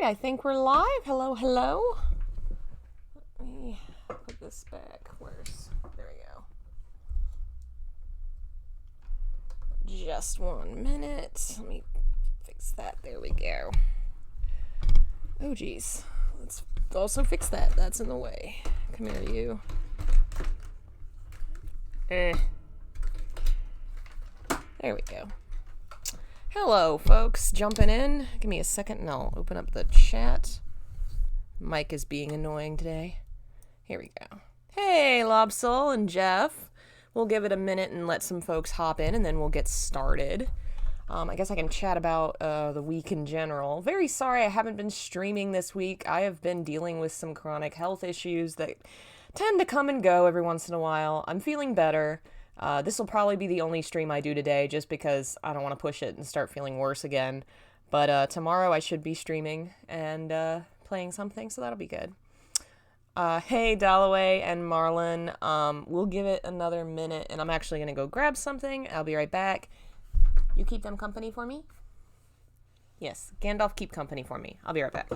I think we're live. Hello, hello. Let me put this back. There we go. Just 1 minute. Let me fix that. There we go. Oh, geez. Let's also fix that. That's in the way. Come here, you. There we go. Hello, folks. Jumping in. Give me a second and I'll open up the chat. Mike is being annoying today. Here we go. Hey, Lobsoul and Jeff. We'll give it a minute and let some folks hop in, and then we'll get started. I guess I can chat about the week in general. Very sorry I haven't been streaming this week. I have been dealing with some chronic health issues that tend to come and go every once in a while. I'm feeling better. This will probably be the only stream I do today just because I don't want to push it and start feeling worse again. But tomorrow I should be streaming and playing something, so that'll be good. Hey, Dalloway and Marlon. We'll give it another minute, and I'm actually going to go grab something. I'll be right back. You keep them company for me? Yes, Gandalf, keep company for me. I'll be right back.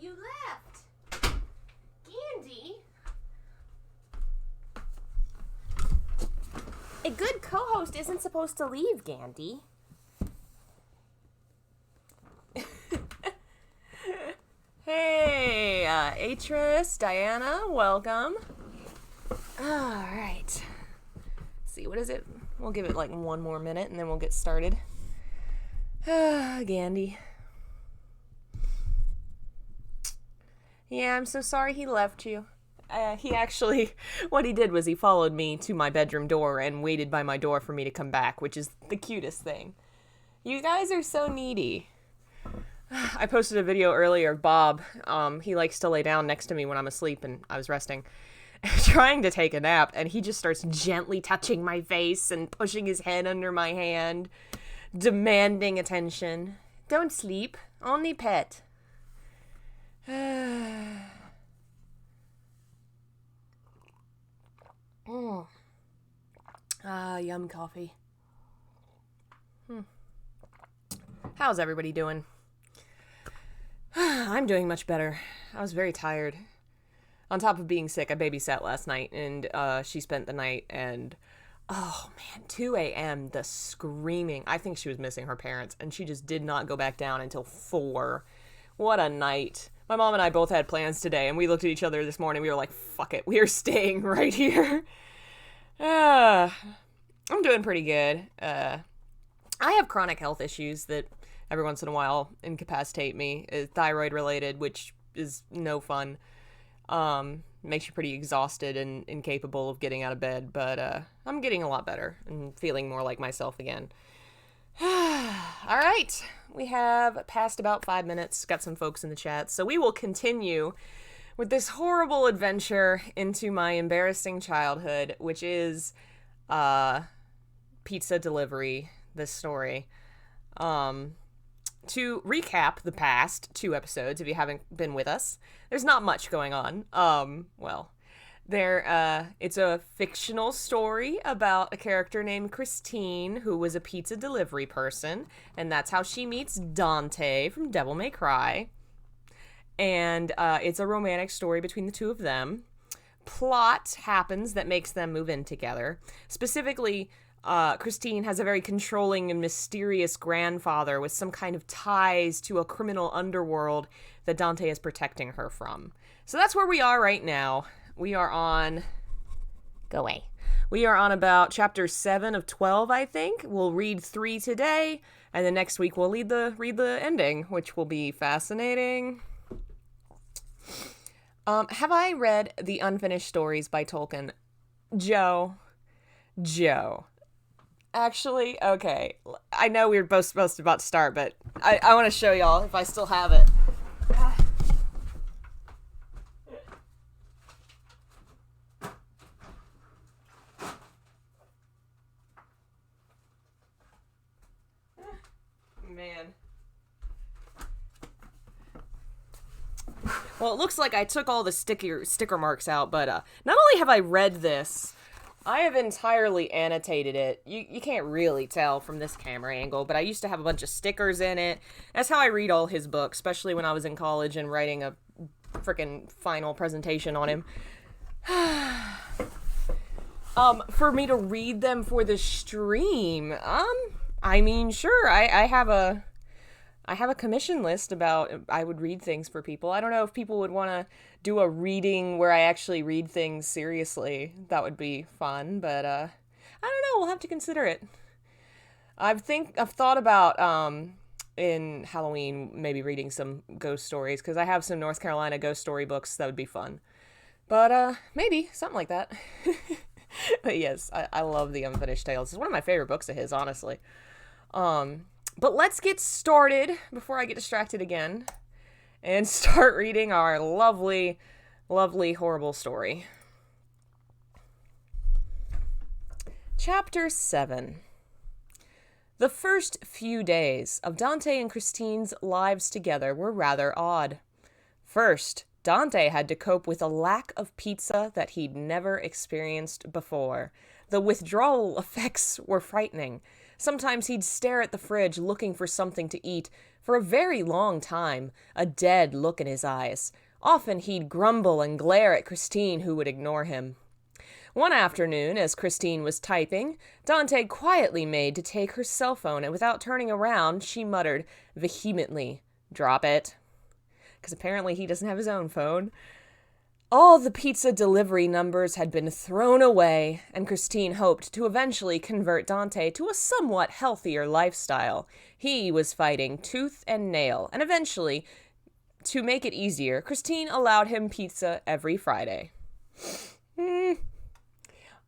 You left! Gandhi? A good co-host isn't supposed to leave, Gandhi. Hey, Atris, Diana, welcome. Alright. See, what is it? We'll give it like 1 more minute and then we'll get started. Gandhi. Yeah, I'm so sorry he left you. He actually, what he did was he followed me to my bedroom door and waited by my door for me to come back, which is the cutest thing. You guys are so needy. I posted a video earlier of Bob. He likes to lay down next to me when I'm asleep and I was resting, trying to take a nap, and he just starts gently touching my face and pushing his head under my hand, demanding attention. Don't sleep, only pet. Yum coffee. How's everybody doing? I'm doing much better. I was very tired. On top of being sick, I babysat last night, and she spent the night, and oh man, 2 a.m., the screaming. I think she was missing her parents, and she just did not go back down until 4. What a night. My mom and I both had plans today, and we looked at each other this morning. We were like, fuck it. We are staying right here. I'm doing pretty good. I have chronic health issues that every once in a while incapacitate me. Thyroid related, which is no fun. Makes you pretty exhausted and incapable of getting out of bed. But I'm getting a lot better and feeling more like myself again. All right, we have passed about 5 minutes, got some folks in the chat, so we will continue with this horrible adventure into my embarrassing childhood, which is pizza delivery, this story. To recap the past 2 episodes, if you haven't been with us, there's not much going on. It's a fictional story about a character named Christine, who was a pizza delivery person, and that's how she meets Dante from Devil May Cry. And it's a romantic story between the two of them. Plot happens that makes them move in together. Specifically, Christine has a very controlling and mysterious grandfather with some kind of ties to a criminal underworld that Dante is protecting her from. So that's where we are right now. We are on... Go away. We are on about chapter 7 of 12, I think. We'll read 3 today, and then next week we'll read the ending, which will be fascinating. Have I read The Unfinished Stories by Tolkien? Joe. Actually, okay. I know we were both supposed to about to start, but I want to show y'all if I still have it. Man. Well, it looks like I took all the sticker marks out, but not only have I read this, I have entirely annotated it. You can't really tell from this camera angle, but I used to have a bunch of stickers in it. That's how I read all his books, especially when I was in college and writing a freaking final presentation on him. For me to read them for the stream, I mean, sure, I have a commission list about I would read things for people. I don't know if people would want to do a reading where I actually read things seriously. That would be fun, but I don't know. We'll have to consider it. I've thought about in Halloween maybe reading some ghost stories because I have some North Carolina ghost story books that would be fun. But maybe something like that. But yes, I love The Unfinished Tales. It's one of my favorite books of his, honestly. But let's get started before I get distracted again and start reading our lovely, lovely, horrible story. Chapter 7. The first few days of Dante and Christine's lives together were rather odd. First, Dante had to cope with a lack of pizza that he'd never experienced before. The withdrawal effects were frightening. Sometimes he'd stare at the fridge looking for something to eat for a very long time, a dead look in his eyes. Often he'd grumble and glare at Christine, who would ignore him. One afternoon, as Christine was typing, Dante quietly made to take her cell phone, and without turning around, she muttered vehemently, "Drop it." Because apparently he doesn't have his own phone. All the pizza delivery numbers had been thrown away, and Christine hoped to eventually convert Dante to a somewhat healthier lifestyle. He was fighting tooth and nail, and eventually, to make it easier, Christine allowed him pizza every Friday.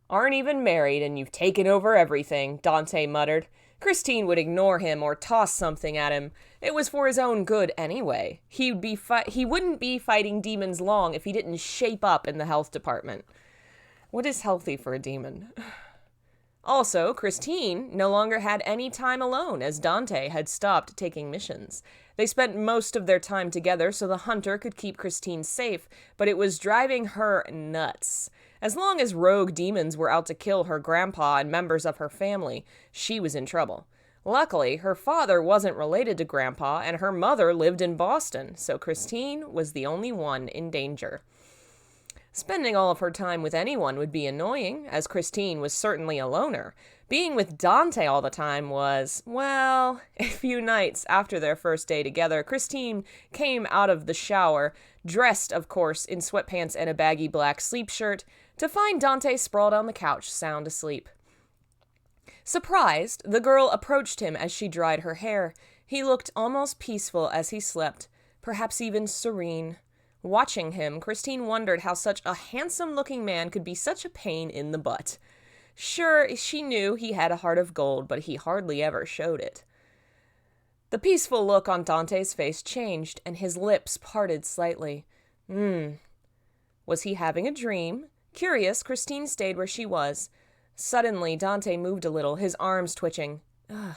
Aren't even married and you've taken over everything, Dante muttered. Christine would ignore him or toss something at him. It was for his own good anyway. He wouldn't be fighting demons long if he didn't shape up in the health department. What is healthy for a demon? Also, Christine no longer had any time alone, as Dante had stopped taking missions. They spent most of their time together so the hunter could keep Christine safe, but it was driving her nuts. As long as rogue demons were out to kill her grandpa and members of her family, she was in trouble. Luckily, her father wasn't related to Grandpa, and her mother lived in Boston, so Christine was the only one in danger. Spending all of her time with anyone would be annoying, as Christine was certainly a loner. Being with Dante all the time was, well, a few nights after their first day together, Christine came out of the shower, dressed, of course, in sweatpants and a baggy black sleep shirt, to find Dante sprawled on the couch, sound asleep. Surprised, the girl approached him as she dried her hair. He looked almost peaceful as he slept, perhaps even serene. Watching him, Christine wondered how such a handsome-looking man could be such a pain in the butt. Sure, she knew he had a heart of gold, but he hardly ever showed it. The peaceful look on Dante's face changed, and his lips parted slightly. Was he having a dream? Curious, Christine stayed where she was. Suddenly, Dante moved a little, his arms twitching. Ugh.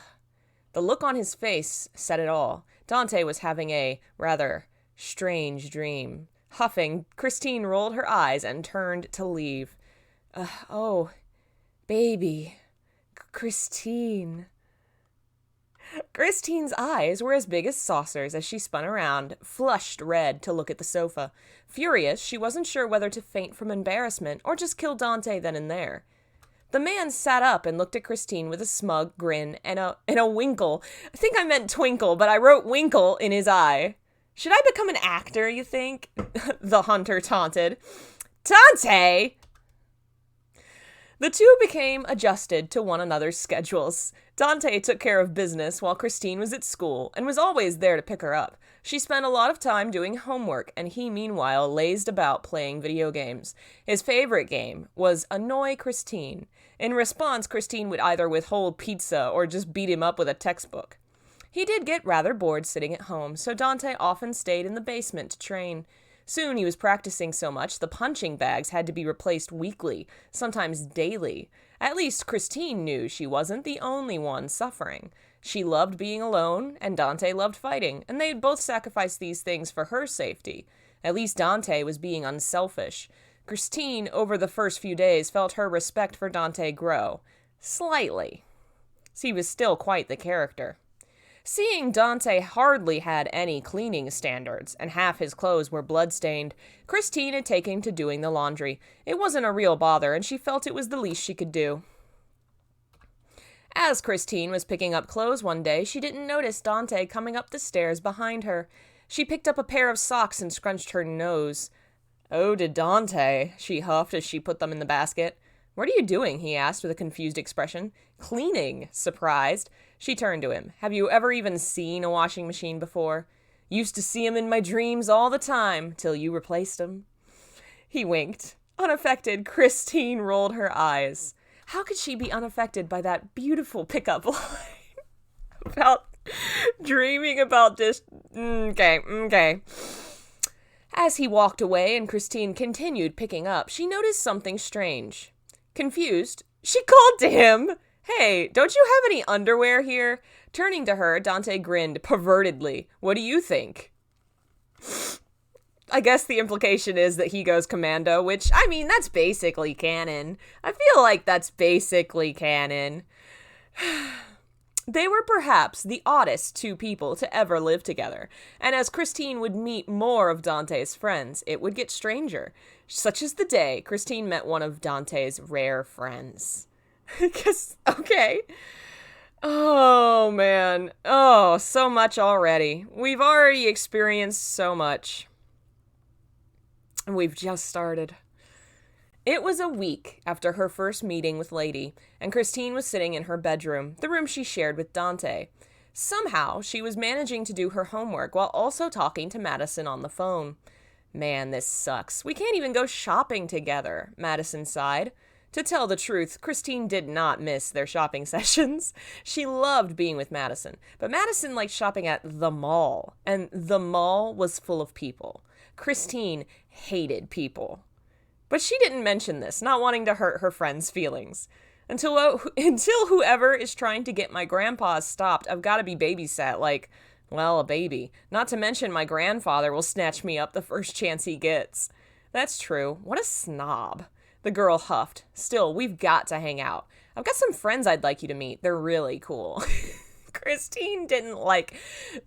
The look on his face said it all. Dante was having a rather strange dream. Huffing, Christine rolled her eyes and turned to leave. Oh, baby. Christine. Christine's eyes were as big as saucers as she spun around, flushed red, to look at the sofa. Furious, she wasn't sure whether to faint from embarrassment or just kill Dante then and there. The man sat up and looked at Christine with a smug grin and a winkle. I think I meant twinkle, but I wrote winkle in his eye. Should I become an actor, you think? The hunter taunted. Dante! The two became adjusted to one another's schedules. Dante took care of business while Christine was at school and was always there to pick her up. She spent a lot of time doing homework, and he meanwhile lazed about playing video games. His favorite game was Annoy Christine. In response, Christine would either withhold pizza or just beat him up with a textbook. He did get rather bored sitting at home, so Dante often stayed in the basement to train. Soon he was practicing so much the punching bags had to be replaced weekly, sometimes daily. At least Christine knew she wasn't the only one suffering. She loved being alone, and Dante loved fighting, and they had both sacrificed these things for her safety. At least Dante was being unselfish. Christine, over the first few days, felt her respect for Dante grow. Slightly. He was still quite the character. Seeing Dante hardly had any cleaning standards, and half his clothes were blood-stained, Christine had taken to doing the laundry. It wasn't a real bother, and she felt it was the least she could do. As Christine was picking up clothes one day, she didn't notice Dante coming up the stairs behind her. She picked up a pair of socks and scrunched her nose. "Oh, to Dante," she huffed as she put them in the basket. "What are you doing?" he asked with a confused expression. "Cleaning," surprised. She turned to him. "Have you ever even seen a washing machine before?" "Used to see 'em in my dreams all the time, till you replaced 'em." He winked. Unaffected, Christine rolled her eyes. How could she be unaffected by that beautiful pickup line about dreaming about this? Okay. As he walked away and Christine continued picking up, she noticed something strange. Confused, she called to him. "Hey, don't you have any underwear here?" Turning to her, Dante grinned pervertedly. "What do you think?" I guess the implication is that he goes commando, which, I mean, that's basically canon. I feel like that's basically canon. They were perhaps the oddest two people to ever live together, and as Christine would meet more of Dante's friends, it would get stranger. Such as the day Christine met one of Dante's rare friends. Okay. Oh, man. Oh, so much already. We've already experienced so much. And we've just started. It was a week after her first meeting with Lady, and Christine was sitting in her bedroom, the room she shared with Dante. Somehow, she was managing to do her homework while also talking to Madison on the phone. "Man, this sucks. We can't even go shopping together," Madison sighed. To tell the truth, Christine did not miss their shopping sessions. She loved being with Madison, but Madison liked shopping at the mall, and the mall was full of people. Christine hated people. But she didn't mention this, not wanting to hurt her friend's feelings. Until whoever is trying to get my grandpa stopped, I've got to be babysat like, well, a baby. Not to mention my grandfather will snatch me up the first chance he gets. That's true. What a snob. The girl huffed. "Still, we've got to hang out. I've got some friends I'd like you to meet. They're really cool." Christine didn't like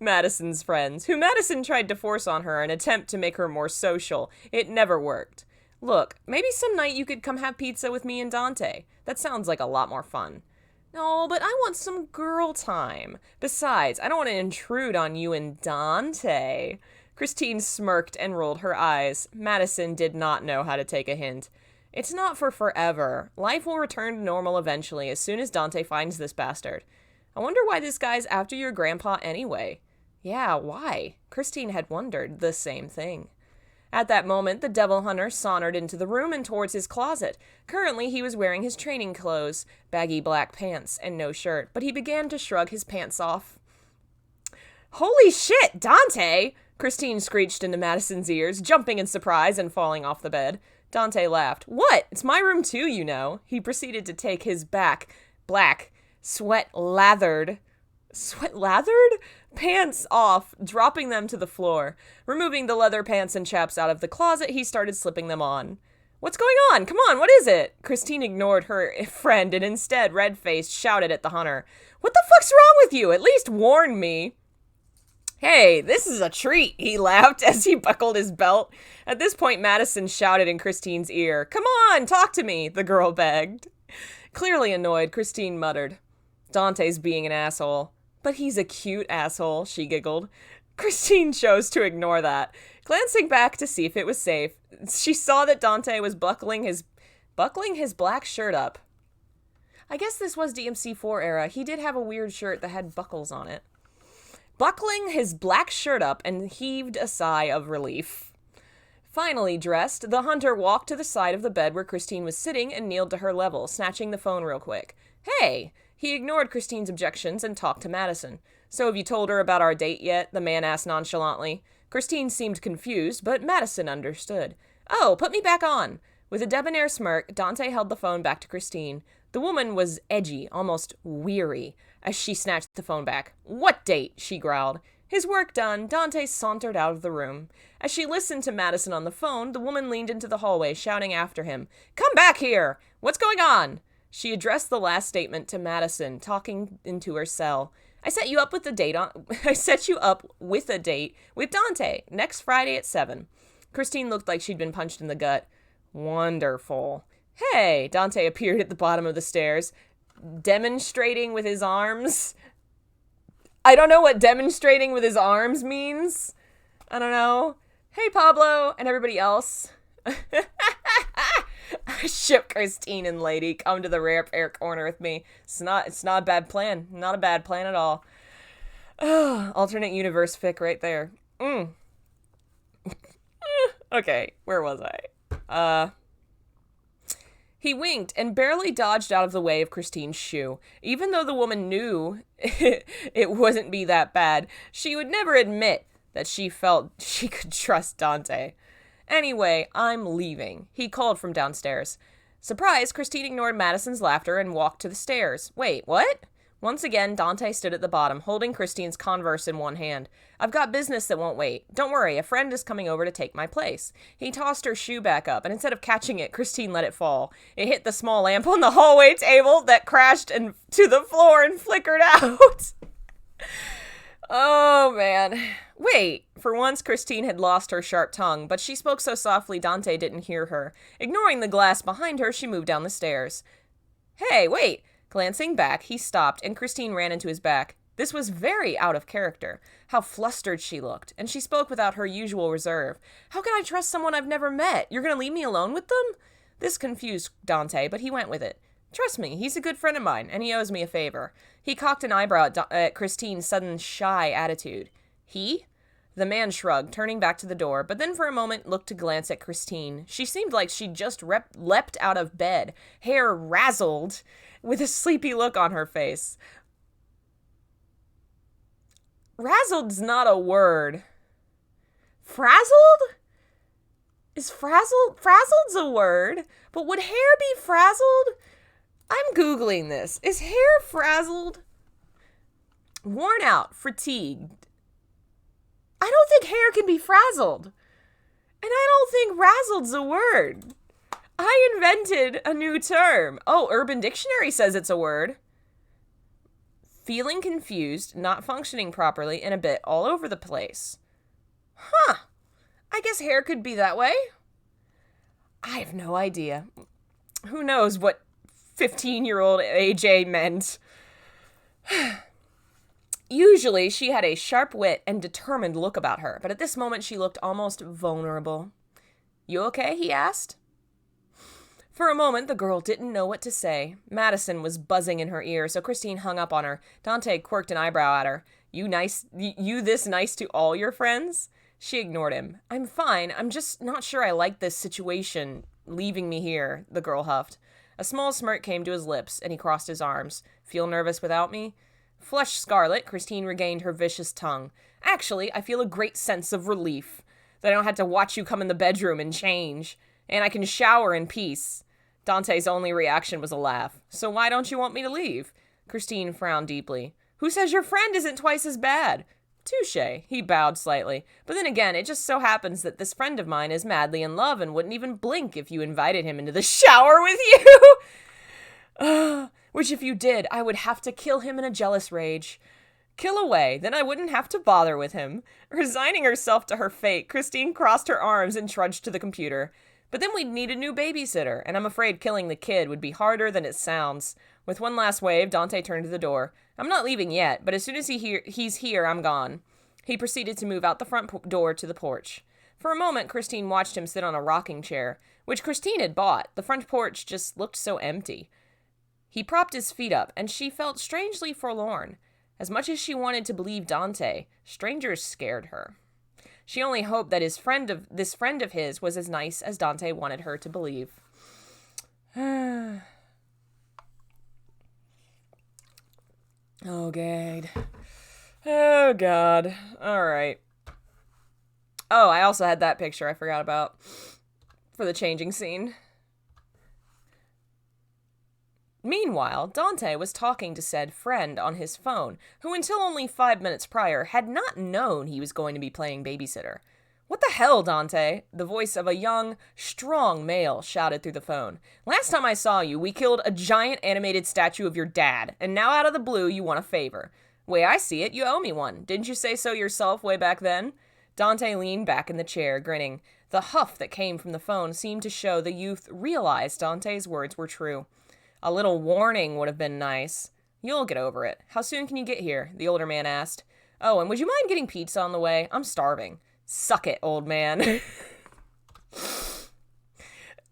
Madison's friends, who Madison tried to force on her in an attempt to make her more social. It never worked. "Look, maybe some night you could come have pizza with me and Dante. That sounds like a lot more fun." "No, but I want some girl time. Besides, I don't want to intrude on you and Dante." Christine smirked and rolled her eyes. Madison did not know how to take a hint. "It's not for forever. Life will return to normal eventually as soon as Dante finds this bastard. I wonder why this guy's after your grandpa anyway." Yeah, why? Christine had wondered the same thing. At that moment, the devil hunter sauntered into the room and towards his closet. Currently, he was wearing his training clothes, baggy black pants, and no shirt, but he began to shrug his pants off. "Holy shit, Dante!" Christine screeched into Madison's ears, jumping in surprise and falling off the bed. Dante laughed. "What? It's my room too, you know." He proceeded to take his black, sweat-lathered pants off, dropping them to the floor. Removing the leather pants and chaps out of the closet, he started slipping them on. "What's going on? Come on, what is it?" Christine ignored her friend and instead, red-faced, shouted at the hunter. "What the fuck's wrong with you? At least warn me." "Hey, this is a treat," he laughed as he buckled his belt. At this point, Madison shouted in Christine's ear. "Come on, talk to me," the girl begged. Clearly annoyed, Christine muttered, "Dante's being an asshole." "But he's a cute asshole," she giggled. Christine chose to ignore that. Glancing back to see if it was safe, she saw that Dante was buckling his Buckling his black shirt up. I guess this was DMC4 era. He did have a weird shirt that had buckles on it. Buckling his black shirt up and heaved a sigh of relief. Finally dressed, the hunter walked to the side of the bed where Christine was sitting and kneeled to her level, snatching the phone real quick. Hey! He ignored Christine's objections and talked to Madison. So have you told her about our date yet? The man asked nonchalantly. Christine seemed confused, but Madison understood. Oh, put me back on. With a debonair smirk, Dante held the phone back to Christine. The woman was edgy, almost weary, as she snatched the phone back. What date? She growled. His work done, Dante sauntered out of the room. As she listened to Madison on the phone, the woman leaned into the hallway, shouting after him, Come back here! What's going on? She addressed the last statement to Madison, talking into her cell. I set you up with a date with Dante next Friday at 7. Christine looked like she'd been punched in the gut. Wonderful. Hey, Dante appeared at the bottom of the stairs, demonstrating with his arms. I don't know what demonstrating with his arms means. I don't know. Hey, Pablo, and everybody else. Ship Christine and Lady. Come to the repair corner with me. It's not a bad plan. Not a bad plan at all. Alternate universe fic right there. Okay, where was I? He winked and barely dodged out of the way of Christine's shoe. Even though the woman knew it wouldn't be that bad, she would never admit that she felt she could trust Dante. Anyway, I'm leaving, he called from downstairs. Surprised, Christine ignored Madison's laughter and walked to the stairs. Wait, what? Once again, Dante stood at the bottom, holding Christine's Converse in one hand. I've got business that won't wait. Don't worry, a friend is coming over to take my place. He tossed her shoe back up, and instead of catching it, Christine let it fall. It hit the small lamp on the hallway table that crashed to the floor and flickered out. Oh, man. Wait. For once, Christine had lost her sharp tongue, but she spoke so softly Dante didn't hear her. Ignoring the glass behind her, she moved down the stairs. Hey, wait. Glancing back, he stopped, and Christine ran into his back. This was very out of character. How flustered she looked, and she spoke without her usual reserve. How can I trust someone I've never met? You're going to leave me alone with them? This confused Dante, but he went with it. Trust me, he's a good friend of mine, and he owes me a favor. He cocked an eyebrow at Christine's sudden shy attitude. He? The man shrugged, turning back to the door, but then for a moment looked to glance at Christine. She seemed like she'd just leapt out of bed, hair razzled, with a sleepy look on her face. Razzled's not a word. Frazzled? Is frazzled's a word? But would hair be frazzled? I'm Googling this. Is hair frazzled? Worn out, fatigued. I don't think hair can be frazzled. And I don't think razzled's a word. I invented a new term. Oh, Urban Dictionary says it's a word. Feeling confused, not functioning properly, and a bit all over the place. Huh. I guess hair could be that way. I have no idea. Who knows what 15-year-old AJ meant. Usually, she had a sharp wit and determined look about her, but at this moment she looked almost vulnerable. You okay? He asked. For a moment, the girl didn't know what to say. Madison was buzzing in her ear, so Christine hung up on her. Dante quirked an eyebrow at her. You this nice to all your friends? She ignored him. I'm fine. I'm just not sure I like this situation, leaving me here, the girl huffed. A small smirk came to his lips, and he crossed his arms. Feel nervous without me? Flushed scarlet, Christine regained her vicious tongue. Actually, I feel a great sense of relief. That I don't have to watch you come in the bedroom and change. And I can shower in peace. Dante's only reaction was a laugh. So why don't you want me to leave? Christine frowned deeply. Who says your friend isn't twice as bad? Touché. He bowed slightly. But then again, it just so happens that this friend of mine is madly in love and wouldn't even blink if you invited him into the shower with you. Which if you did, I would have to kill him in a jealous rage. Kill away, then I wouldn't have to bother with him. Resigning herself to her fate, Christine crossed her arms and trudged to the computer. But then we'd need a new babysitter, and I'm afraid killing the kid would be harder than it sounds. With one last wave, Dante turned to the door. I'm not leaving yet, but as soon as he's here, I'm gone. He proceeded to move out the front door to the porch. For a moment, Christine watched him sit on a rocking chair. which Christine had bought. The front porch just looked so empty. He propped his feet up, and she felt strangely forlorn. As much as she wanted to believe Dante, strangers scared her. She only hoped that this friend of his was as nice as Dante wanted her to believe. Oh, God. Oh, God. All right. Oh, I also had that picture I forgot about for the changing scene. Meanwhile, Dante was talking to said friend on his phone, who until only 5 minutes prior had not known he was going to be playing babysitter. "What the hell, Dante?" the voice of a young, strong male shouted through the phone. "Last time I saw you, we killed a giant animated statue of your dad, and now out of the blue you want a favor. Way I see it, you owe me one. Didn't you say so yourself way back then?" Dante leaned back in the chair, grinning. The huff that came from the phone seemed to show the youth realized Dante's words were true. "A little warning would have been nice." "You'll get over it. How soon can you get here?" the older man asked. "Oh, and would you mind getting pizza on the way? I'm starving." "Suck it, old man."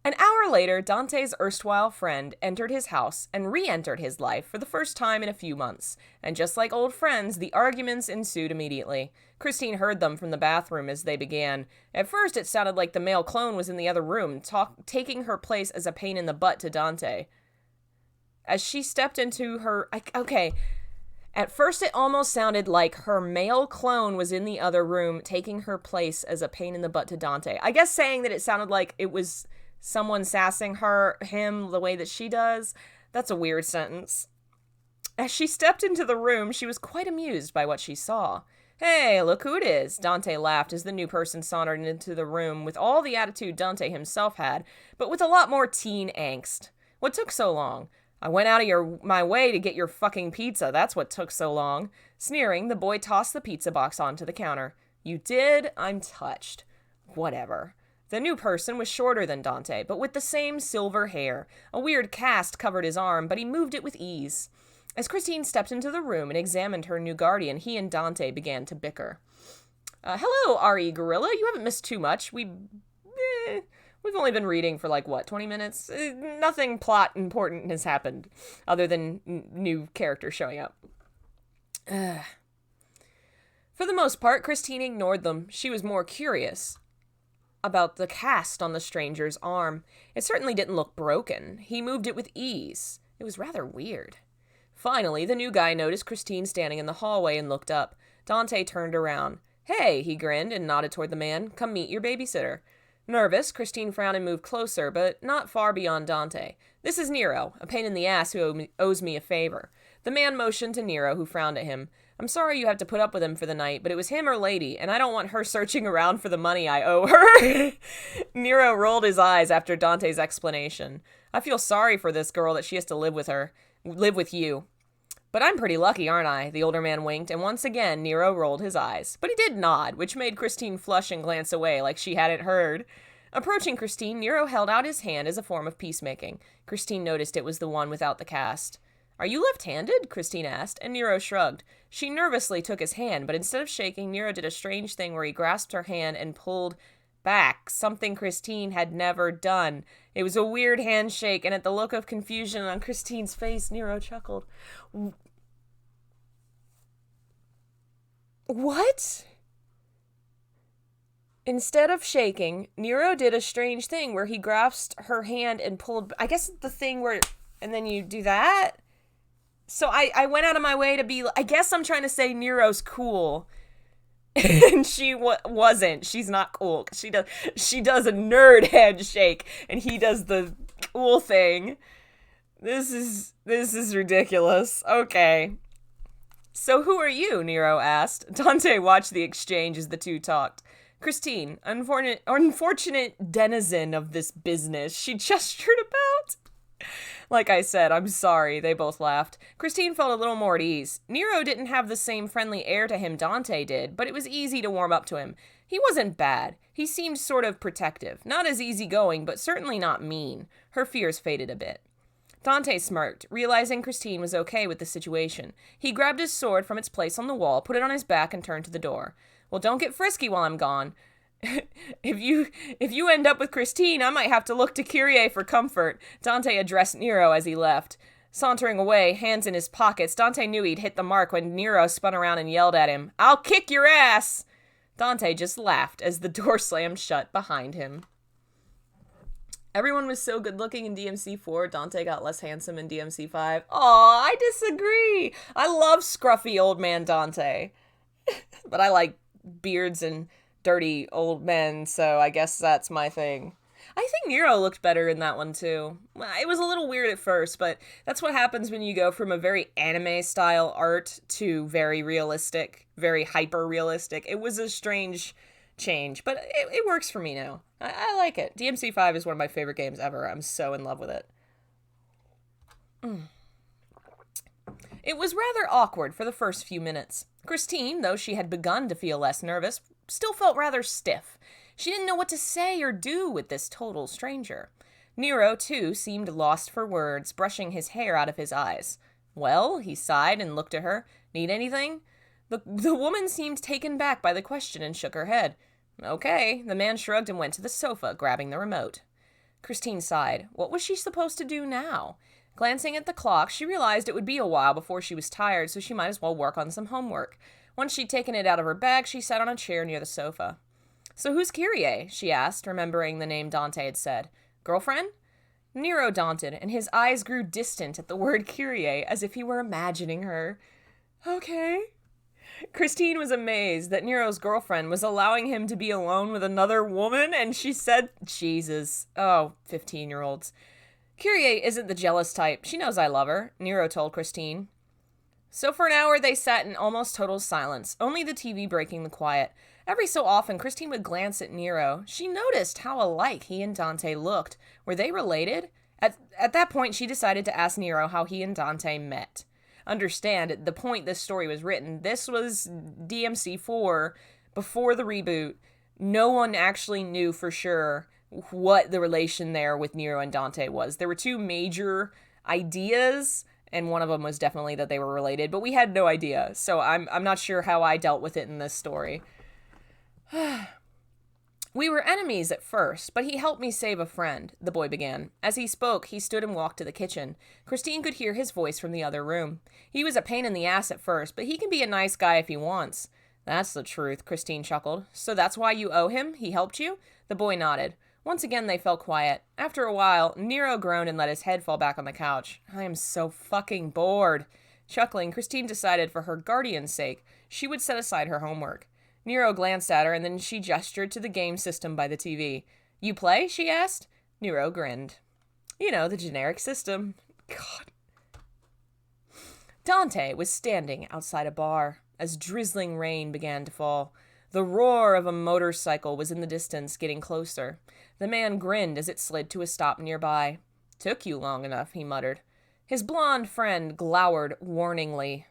An hour later, Dante's erstwhile friend entered his house and re-entered his life for the first time in a few months. And just like old friends, the arguments ensued immediately. Christine heard them from the bathroom as they began. At first, it sounded like the male clone was in the other room, taking her place as a pain in the butt to Dante. As she stepped into her... At first, it almost sounded like her male clone was in the other room, taking her place as a pain in the butt to Dante. I guess saying that it sounded like it was someone sassing him the way that she does, that's a weird sentence. As she stepped into the room, she was quite amused by what she saw. "Hey, look who it is," Dante laughed as the new person sauntered into the room with all the attitude Dante himself had, but with a lot more teen angst. "What took so long?" "I went out of my way to get your fucking pizza. That's what took so long." Sneering, the boy tossed the pizza box onto the counter. "You did? I'm touched." Whatever. The new person was shorter than Dante, but with the same silver hair. A weird cast covered his arm, but he moved it with ease. As Christine stepped into the room and examined her new guardian, he and Dante began to bicker. "Hello, R.E. Gorilla. You haven't missed too much. We've only been reading for 20 minutes? Nothing plot important has happened, other than new characters showing up." For the most part, Christine ignored them. She was more curious about the cast on the stranger's arm. It certainly didn't look broken. He moved it with ease. It was rather weird. Finally, the new guy noticed Christine standing in the hallway and looked up. Dante turned around. "Hey," he grinned and nodded toward the man. "Come meet your babysitter." Nervous, Christine frowned and moved closer, but not far beyond Dante. "This is Nero, a pain in the ass who owes me a favor." The man motioned to Nero, who frowned at him. "I'm sorry you have to put up with him for the night, but it was him or lady, and I don't want her searching around for the money I owe her." Nero rolled his eyes after Dante's explanation. "I feel sorry for this girl that she has to live with you. But I'm pretty lucky, aren't I?" The older man winked, and once again Nero rolled his eyes. But he did nod, which made Christine flush and glance away like she hadn't heard. Approaching Christine, Nero held out his hand as a form of peacemaking. Christine noticed it was the one without the cast. "Are you left-handed?" Christine asked, and Nero shrugged. She nervously took his hand, but instead of shaking, Nero did a strange thing where he grasped her hand and pulled back, something Christine had never done. It was a weird handshake, and at the look of confusion on Christine's face, Nero chuckled. "What?" Instead of shaking, Nero did a strange thing where he grasped her hand and pulled... I guess the thing where... And then you do that? So I went out of my way to be... I guess I'm trying to say Nero's cool. And she wasn't. She's not cool. She does a nerd handshake, and he does the cool thing. This is ridiculous. Okay. "So who are you?" Nero asked. Dante watched the exchange as the two talked. "Christine, unfortunate denizen of this business," she gestured about. "Like I said, I'm sorry," they both laughed. Christine felt a little more at ease. Nero didn't have the same friendly air to him Dante did, but it was easy to warm up to him. He wasn't bad. He seemed sort of protective. Not as easygoing, but certainly not mean. Her fears faded a bit. Dante smirked, realizing Christine was okay with the situation. He grabbed his sword from its place on the wall, put it on his back, and turned to the door. "Well, don't get frisky while I'm gone." If you end up with Christine, I might have to look to Kyrie for comfort, Dante addressed Nero as he left. Sauntering away, hands in his pockets, Dante knew he'd hit the mark when Nero spun around and yelled at him, "I'll kick your ass!" Dante just laughed as the door slammed shut behind him. Everyone was so good looking in DMC4, Dante got less handsome in DMC5. Aw, I disagree. I love scruffy old man Dante. But I like beards and dirty old men, so I guess that's my thing. I think Nero looked better in that one too. It was a little weird at first, but that's what happens when you go from a very anime style art to very realistic, very hyper realistic. It was a strange change, but it works for me now. I like it. DMC5 is one of my favorite games ever. I'm so in love with it. It was rather awkward for the first few minutes. Christine, though she had begun to feel less nervous, still felt rather stiff. She didn't know what to say or do with this total stranger. Nero, too, seemed lost for words, brushing his hair out of his eyes. "Well," he sighed and looked at her. "Need anything?" The woman seemed taken back by the question and shook her head. "Okay." The man shrugged and went to the sofa, grabbing the remote. Christine sighed. What was she supposed to do now? Glancing at the clock, she realized it would be a while before she was tired, so she might as well work on some homework. Once she'd taken it out of her bag, she sat on a chair near the sofa. "So who's Kyrie?" she asked, remembering the name Dante had said. "Girlfriend?" Nero daunted, and his eyes grew distant at the word Kyrie, as if he were imagining her. "Okay." Christine was amazed that Nero's girlfriend was allowing him to be alone with another woman, and she said, Jesus. Oh, 15-year-olds. "Kyrie isn't the jealous type. She knows I love her," Nero told Christine. So for an hour they sat in almost total silence, only the TV breaking the quiet. Every so often, Christine would glance at Nero. She noticed how alike he and Dante looked. Were they related? At that point, she decided to ask Nero how he and Dante met. Understand, at the point this story was written, this was DMC4, before the reboot. No one actually knew for sure what the relation there with Nero and Dante was. There were two major ideas, and one of them was definitely that they were related, but we had no idea, so I'm not sure how I dealt with it in this story. "We were enemies at first, but he helped me save a friend," the boy began. As he spoke, he stood and walked to the kitchen. Christine could hear his voice from the other room. "He was a pain in the ass at first, but he can be a nice guy if he wants." "That's the truth," Christine chuckled. "So that's why you owe him? He helped you?" The boy nodded. Once again they fell quiet. After a while, Nero groaned and let his head fall back on the couch. "I am so fucking bored." Chuckling, Christine decided for her guardian's sake, she would set aside her homework. Nero glanced at her, and then she gestured to the game system by the TV. "You play?" she asked. Nero grinned. "You know, the generic system." God. Dante was standing outside a bar as drizzling rain began to fall. The roar of a motorcycle was in the distance, getting closer. The man grinned as it slid to a stop nearby. "Took you long enough," he muttered. His blonde friend glowered warningly.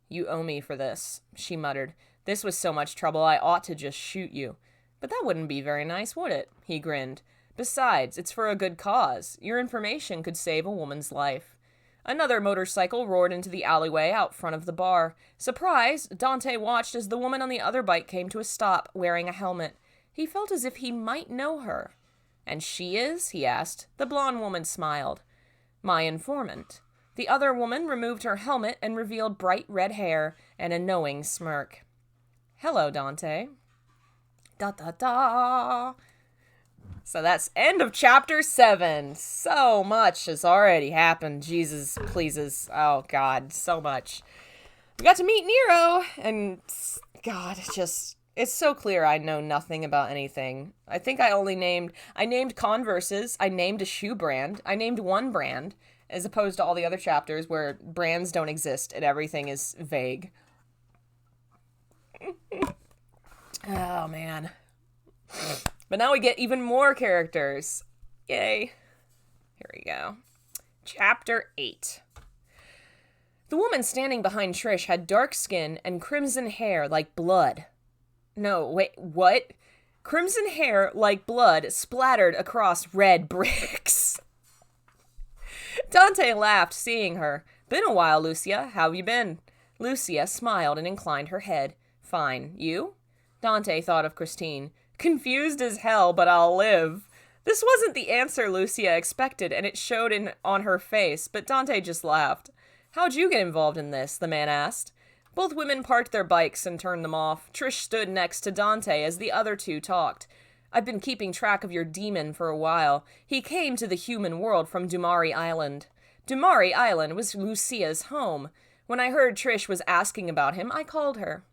"You owe me for this," she muttered. "This was so much trouble I ought to just shoot you." "But that wouldn't be very nice, would it?" He grinned. "Besides, it's for a good cause. Your information could save a woman's life." Another motorcycle roared into the alleyway out front of the bar. Surprised, Dante watched as the woman on the other bike came to a stop, wearing a helmet. He felt as if he might know her. "And she is?" he asked. The blonde woman smiled. "My informant." The other woman removed her helmet and revealed bright red hair and a knowing smirk. "Hello, Dante." Da-da-da. So that's end of chapter 7. So much has already happened. Jesus pleases. Oh, God, so much. We got to meet Nero, and God, it's so clear I know nothing about anything. I think I named Converses, I named a shoe brand, I named one brand, as opposed to all the other chapters where brands don't exist and everything is vague. Oh, man. But now we get even more characters. Yay. Here we go. Chapter 8. The woman standing behind Trish had dark skin and crimson hair like blood. No, wait, what? Crimson hair like blood splattered across red bricks. Dante laughed, seeing her. "Been a while, Lucia. How've you been?" Lucia smiled and inclined her head. "Fine. You?" Dante thought of Christine. Confused as hell, but I'll live. This wasn't the answer Lucia expected, and it showed on her face, but Dante just laughed. How'd you get involved in this? The man asked. Both women parked their bikes and turned them off. Trish stood next to Dante as the other two talked. I've been keeping track of your demon for a while. He came to the human world from Dumari Island. Dumari Island was Lucia's home. When I heard Trish was asking about him, I called her.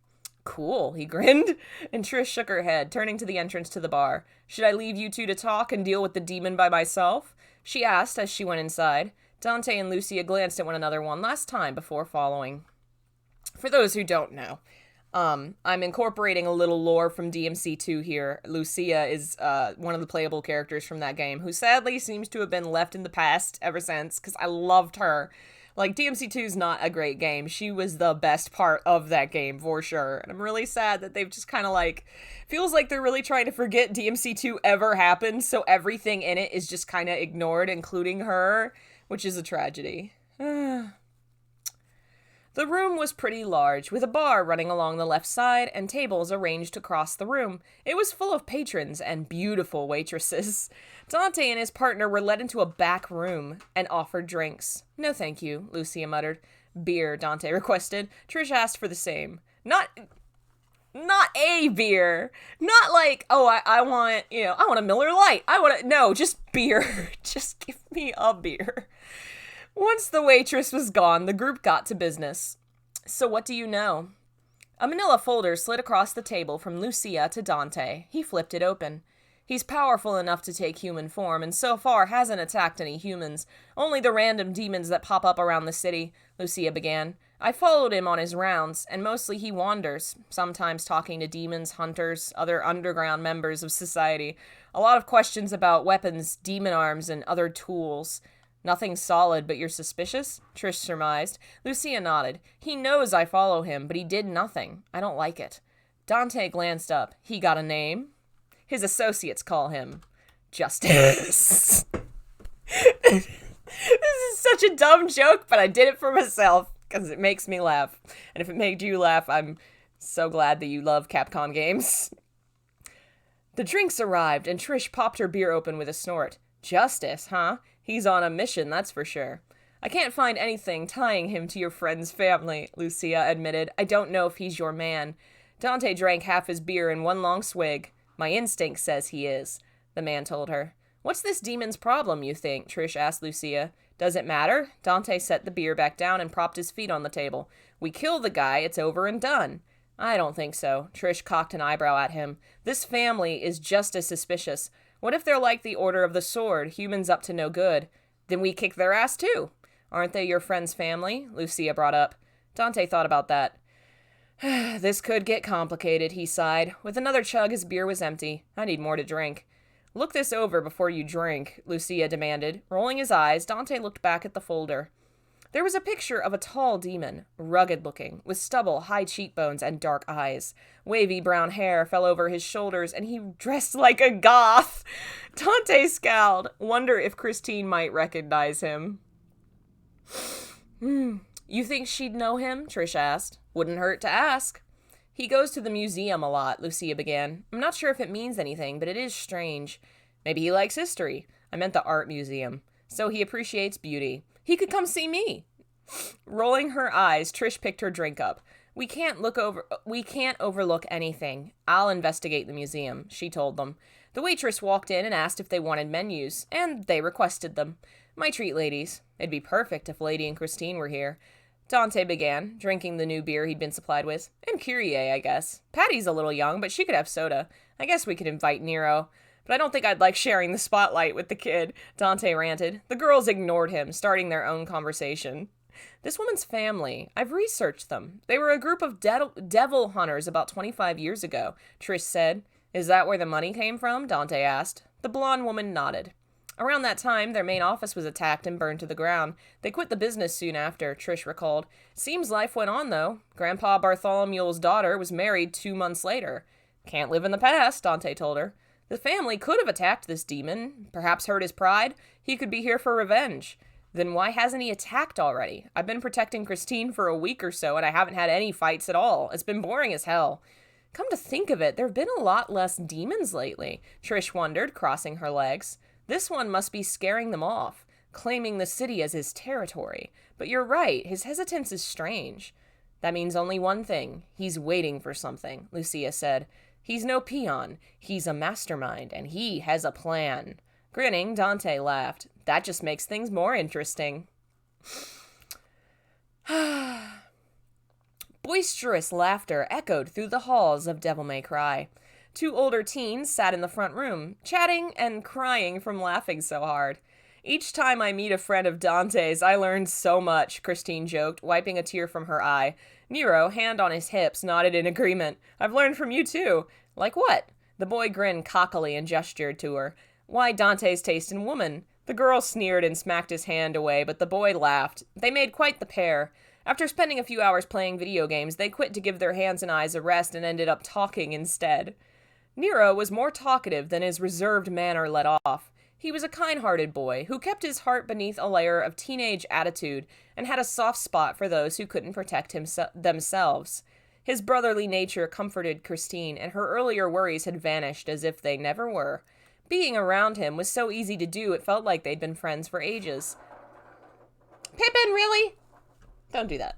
Cool, he grinned, and Trish shook her head, turning to the entrance to the bar. Should I leave you two to talk and deal with the demon by myself? She asked as she went inside. Dante and Lucia glanced at one another one last time before following. For those who don't know, I'm incorporating a little lore from DMC2 here. Lucia is one of the playable characters from that game, who sadly seems to have been left in the past ever since, because I loved her. Like, DMC2 is not a great game. She was the best part of that game, for sure. And I'm really sad that they've just kind of like, feels like they're really trying to forget DMC2 ever happened, so everything in it is just kind of ignored, including her, which is a tragedy. The room was pretty large, with a bar running along the left side and tables arranged across the room. It was full of patrons and beautiful waitresses. Dante and his partner were led into a back room and offered drinks. No thank you, Lucia muttered. Beer, Dante requested. Trish asked for the same. Not a beer. Not like, oh, I want, I want a Miller Lite. No, just beer. Just give me a beer. Once the waitress was gone, the group got to business. So what do you know? A manila folder slid across the table from Lucia to Dante. He flipped it open. He's powerful enough to take human form, and so far hasn't attacked any humans. Only the random demons that pop up around the city, Lucia began. I followed him on his rounds, and mostly he wanders, sometimes talking to demons, hunters, other underground members of society. A lot of questions about weapons, demon arms, and other tools. Nothing solid, but you're suspicious? Trish surmised. Lucia nodded. He knows I follow him, but he did nothing. I don't like it. Dante glanced up. He got a name? His associates call him Justice. This is such a dumb joke, but I did it for myself, because it makes me laugh. And if it made you laugh, I'm so glad that you love Capcom games. The drinks arrived, and Trish popped her beer open with a snort. Justice, huh? He's on a mission, that's for sure. I can't find anything tying him to your friend's family, Lucia admitted. I don't know if he's your man. Dante drank half his beer in one long swig. My instinct says he is, the man told her. What's this demon's problem, you think? Trish asked Lucia. Does it matter? Dante set the beer back down and propped his feet on the table. We kill the guy, it's over and done. I don't think so. Trish cocked an eyebrow at him. This family is just as suspicious. What if they're like the Order of the Sword, humans up to no good? Then we kick their ass too. Aren't they your friend's family? Lucia brought up. Dante thought about that. This could get complicated, he sighed. With another chug, his beer was empty. I need more to drink. Look this over before you drink, Lucia demanded. Rolling his eyes, Dante looked back at the folder. There was a picture of a tall demon, rugged-looking, with stubble, high cheekbones, and dark eyes. Wavy brown hair fell over his shoulders, and he dressed like a goth. Dante scowled. Wonder if Christine might recognize him. You think she'd know him? Trish asked. Wouldn't hurt to ask. He goes to the museum a lot, Lucia began. I'm not sure if it means anything, but it is strange. Maybe he likes history. I meant the art museum. So he appreciates beauty. He could come see me. Rolling her eyes, Trish picked her drink up. We can't overlook anything. I'll investigate the museum, she told them. The waitress walked in and asked if they wanted menus, and they requested them. My treat, ladies. It'd be perfect if Lady and Christine were here. Dante began, drinking the new beer he'd been supplied with. And Kyrie, I guess. Patty's a little young, but she could have soda. I guess we could invite Nero. But I don't think I'd like sharing the spotlight with the kid, Dante ranted. The girls ignored him, starting their own conversation. This woman's family. I've researched them. They were a group of devil hunters about 25 years ago, Trish said. Is that where the money came from? Dante asked. The blonde woman nodded. Around that time, their main office was attacked and burned to the ground. They quit the business soon after, Trish recalled. Seems life went on, though. Grandpa Bartholomew's daughter was married 2 months later. Can't live in the past, Dante told her. The family could have attacked this demon, perhaps hurt his pride. He could be here for revenge. Then why hasn't he attacked already? I've been protecting Christine for a week or so, and I haven't had any fights at all. It's been boring as hell. Come to think of it, there have been a lot less demons lately, Trish wondered, crossing her legs. This one must be scaring them off, claiming the city as his territory. But you're right, his hesitance is strange. That means only one thing. He's waiting for something, Lucia said. He's no peon. He's a mastermind, and he has a plan. Grinning, Dante laughed. That just makes things more interesting. Boisterous laughter echoed through the halls of Devil May Cry. 2 older teens sat in the front room, chatting and crying from laughing so hard. Each time I meet a friend of Dante's, I learn so much, Christine joked, wiping a tear from her eye. Nero, hand on his hips, nodded in agreement. I've learned from you too. Like what? The boy grinned cockily and gestured to her. Why, Dante's taste in woman. The girl sneered and smacked his hand away, but the boy laughed. They made quite the pair. After spending a few hours playing video games, they quit to give their hands and eyes a rest and ended up talking instead. Nero was more talkative than his reserved manner let off. He was a kind-hearted boy who kept his heart beneath a layer of teenage attitude and had a soft spot for those who couldn't protect themselves. His brotherly nature comforted Christine, and her earlier worries had vanished as if they never were. Being around him was so easy to do, it felt like they'd been friends for ages. Pippin, really? Don't do that.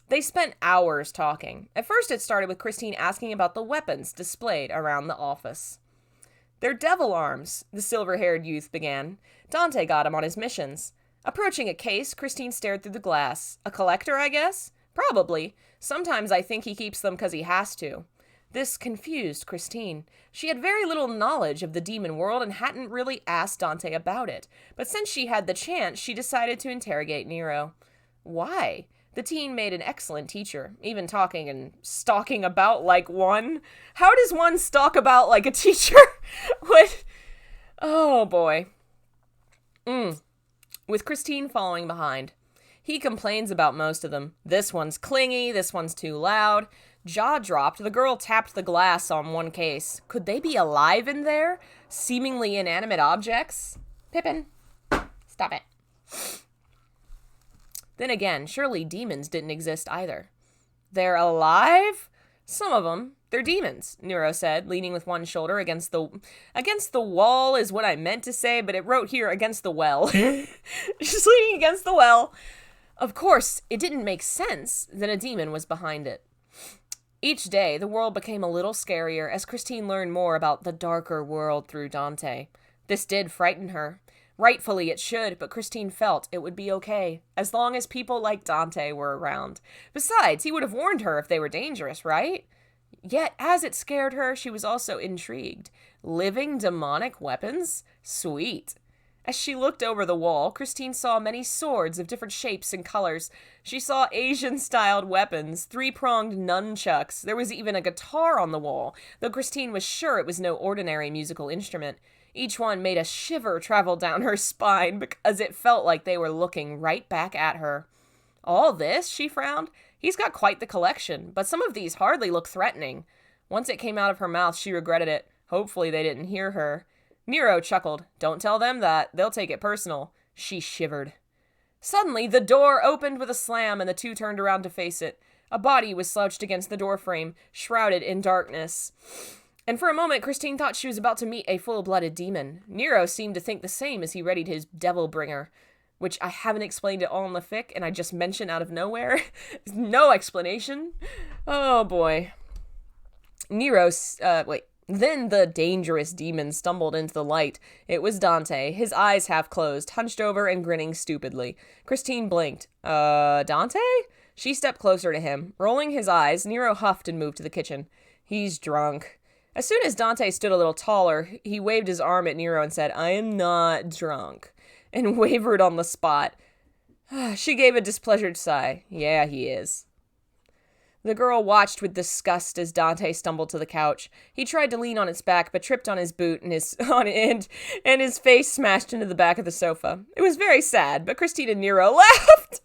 They spent hours talking. At first it started with Christine asking about the weapons displayed around the office. They're devil arms, the silver-haired youth began. Dante got him on his missions. Approaching a case, Christine stared through the glass. A collector, I guess? Probably. Sometimes I think he keeps them because he has to. This confused Christine. She had very little knowledge of the demon world and hadn't really asked Dante about it. But since she had the chance, she decided to interrogate Nero. Why? The teen made an excellent teacher, even talking and stalking about like one. How does one stalk about like a teacher? What? Oh, boy. With Christine following behind. He complains about most of them. This one's clingy, this one's too loud. Jaw dropped, the girl tapped the glass on one case. Could they be alive in there? Seemingly inanimate objects? Pippin, stop it. Then again, surely demons didn't exist either. They're alive? Some of them. They're demons, Nero said, leaning with one shoulder against the wall is what I meant to say, but it wrote here against the well. Just leaning against the well. Of course, it didn't make sense that a demon was behind it. Each day, the world became a little scarier as Christine learned more about the darker world through Dante. This did frighten her. Rightfully it should, but Christine felt it would be okay, as long as people like Dante were around. Besides, he would have warned her if they were dangerous, right? Yet, as it scared her, she was also intrigued. Living demonic weapons? Sweet. As she looked over the wall, Christine saw many swords of different shapes and colors. She saw Asian-styled weapons, 3-pronged nunchucks. There was even a guitar on the wall, though Christine was sure it was no ordinary musical instrument. Each one made a shiver travel down her spine because it felt like they were looking right back at her. All this? She frowned. He's got quite the collection, but some of these hardly look threatening. Once it came out of her mouth, she regretted it. Hopefully they didn't hear her. Nero chuckled. Don't tell them that. They'll take it personal. She shivered. Suddenly, the door opened with a slam and the two turned around to face it. A body was slouched against the doorframe, shrouded in darkness. And for a moment, Christine thought she was about to meet a full-blooded demon. Nero seemed to think the same as he readied his devil bringer, which I haven't explained at all in the fic, and I just mentioned out of nowhere. No explanation. Oh, boy. Then the dangerous demon stumbled into the light. It was Dante, his eyes half closed, hunched over and grinning stupidly. Christine blinked. Dante? She stepped closer to him. Rolling his eyes, Nero huffed and moved to the kitchen. He's drunk. As soon as Dante stood a little taller, he waved his arm at Nero and said, I am not drunk, and wavered on the spot. She gave a displeasured sigh. Yeah, he is. The girl watched with disgust as Dante stumbled to the couch. He tried to lean on its back, but tripped on his boot and his face smashed into the back of the sofa. It was very sad, but Christine and Nero laughed.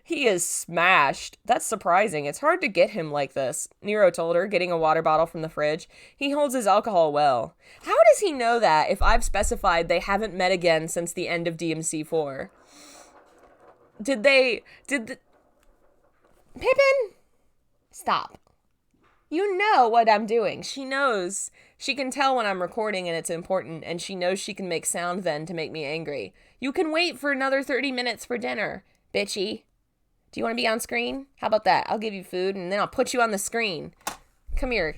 He is smashed. That's surprising. It's hard to get him like this, Nero told her, getting a water bottle from the fridge. He holds his alcohol well. How does he know that if I've specified they haven't met again since the end of DMC4? Pippin? Stop. You know what I'm doing. She knows. She can tell when I'm recording and it's important, and she knows she can make sound then to make me angry. You can wait for another 30 minutes for dinner, bitchy. Do you want to be on screen? How about that? I'll give you food, and then I'll put you on the screen. Come here.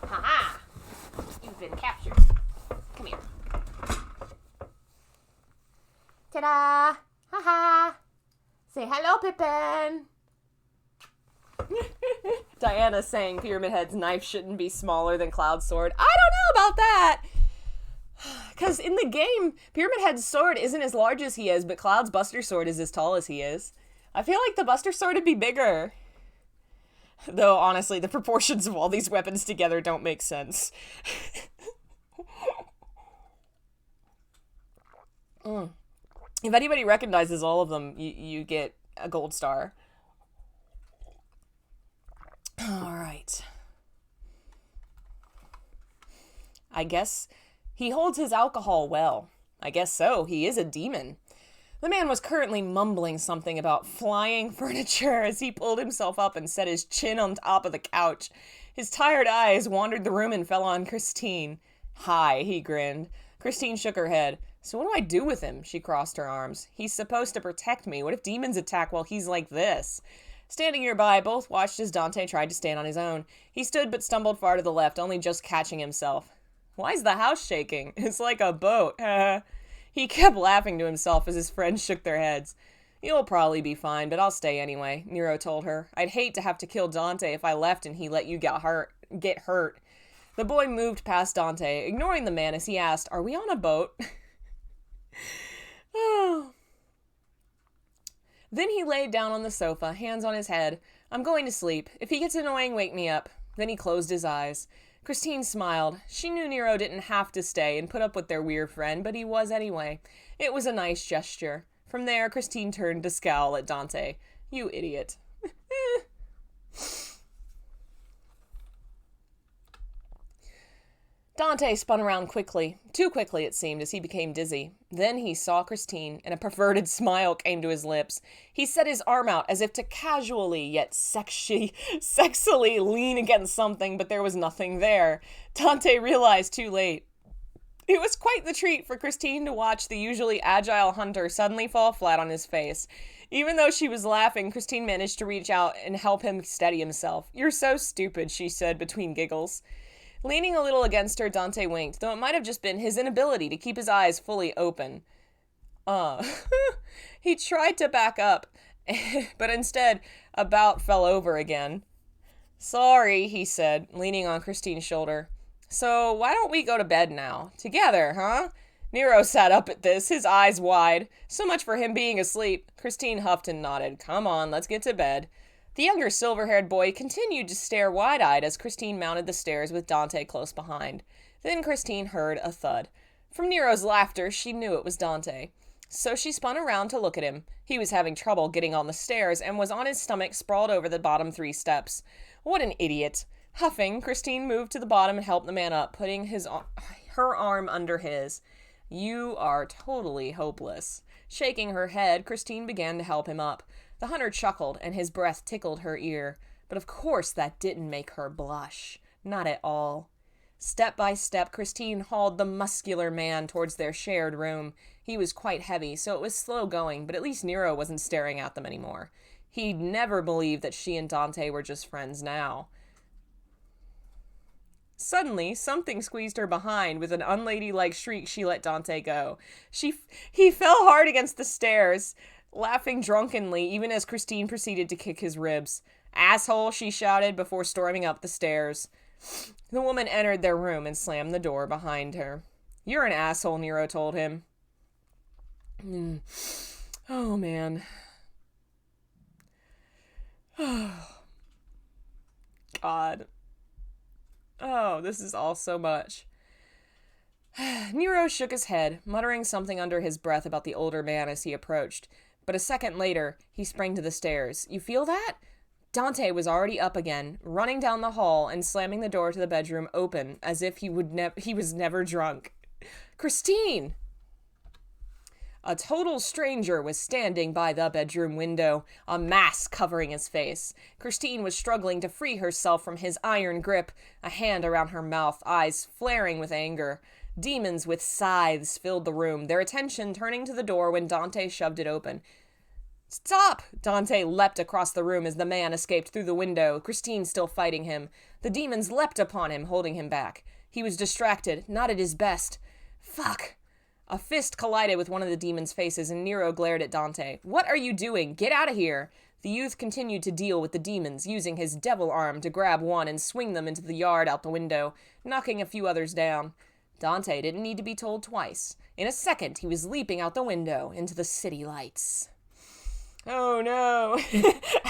Ha-ha! You've been captured. Come here. Ta-da! Ha-ha! Say hello, Pippin! Diana's saying Pyramid Head's knife shouldn't be smaller than Cloud's sword. I don't know about that! Because in the game, Pyramid Head's sword isn't as large as he is, but Cloud's Buster Sword is as tall as he is. I feel like the Buster Sword would be bigger. Though, honestly, the proportions of all these weapons together don't make sense. If anybody recognizes all of them, you get a gold star. Alright. I guess he holds his alcohol well. I guess so. He is a demon. The man was currently mumbling something about flying furniture as he pulled himself up and set his chin on top of the couch. His tired eyes wandered the room and fell on Christine. Hi, he grinned. Christine shook her head. So what do I do with him? She crossed her arms. He's supposed to protect me. What if demons attack while he's like this? Standing nearby, both watched as Dante tried to stand on his own. He stood but stumbled far to the left, only just catching himself. Why's the house shaking? It's like a boat. He kept laughing to himself as his friends shook their heads. You'll probably be fine, but I'll stay anyway, Nero told her. I'd hate to have to kill Dante if I left and he let you get hurt. The boy moved past Dante, ignoring the man as he asked, Are we on a boat? Oh. Then he laid down on the sofa, hands on his head. I'm going to sleep. If he gets annoying, wake me up. Then he closed his eyes. Christine smiled. She knew Nero didn't have to stay and put up with their weird friend, but he was anyway. It was a nice gesture. From there, Christine turned to scowl at Dante. You idiot. Dante spun around quickly. Too quickly, it seemed, as he became dizzy. Then he saw Christine, and a perverted smile came to his lips. He set his arm out as if to casually, yet sexily lean against something, but there was nothing there. Dante realized too late. It was quite the treat for Christine to watch the usually agile hunter suddenly fall flat on his face. Even though she was laughing, Christine managed to reach out and help him steady himself. You're so stupid, she said between giggles. Leaning a little against her, Dante winked, though it might have just been his inability to keep his eyes fully open. He tried to back up, but instead about fell over again. Sorry, he said, leaning on Christine's shoulder. So why don't we go to bed now? Together, huh? Nero sat up at this, his eyes wide. So much for him being asleep. Christine huffed and nodded. Come on, let's get to bed. The younger silver-haired boy continued to stare wide-eyed as Christine mounted the stairs with Dante close behind. Then Christine heard a thud. From Nero's laughter, she knew it was Dante. So she spun around to look at him. He was having trouble getting on the stairs and was on his stomach sprawled over the bottom 3 steps. What an idiot. Huffing, Christine moved to the bottom and helped the man up, putting her arm under his. You are totally hopeless. Shaking her head, Christine began to help him up. The hunter chuckled, and his breath tickled her ear. But of course that didn't make her blush. Not at all. Step by step, Christine hauled the muscular man towards their shared room. He was quite heavy, so it was slow going, but at least Nero wasn't staring at them anymore. He'd never believed that she and Dante were just friends now. Suddenly, something squeezed her behind. With an unladylike shriek, she let Dante go. He fell hard against the stairs, laughing drunkenly, even as Christine proceeded to kick his ribs. Asshole, she shouted before storming up the stairs. The woman entered their room and slammed the door behind her. You're an asshole, Nero told him. Oh, man. God. Oh, this is all so much. Nero shook his head, muttering something under his breath about the older man as he approached. But a second later, he sprang to the stairs. You feel that? Dante was already up again, running down the hall and slamming the door to the bedroom open as if he was never drunk. Christine! A total stranger was standing by the bedroom window, a mask covering his face. Christine was struggling to free herself from his iron grip, a hand around her mouth, eyes flaring with anger. Demons with scythes filled the room, their attention turning to the door when Dante shoved it open. Stop! Dante leapt across the room as the man escaped through the window, Christine still fighting him. The demons leapt upon him, holding him back. He was distracted, not at his best. Fuck! A fist collided with one of the demons' faces, and Nero glared at Dante. What are you doing? Get out of here! The youth continued to deal with the demons, using his devil arm to grab one and swing them into the yard out the window, knocking a few others down. Dante didn't need to be told twice. In a second, he was leaping out the window into the city lights. Oh no!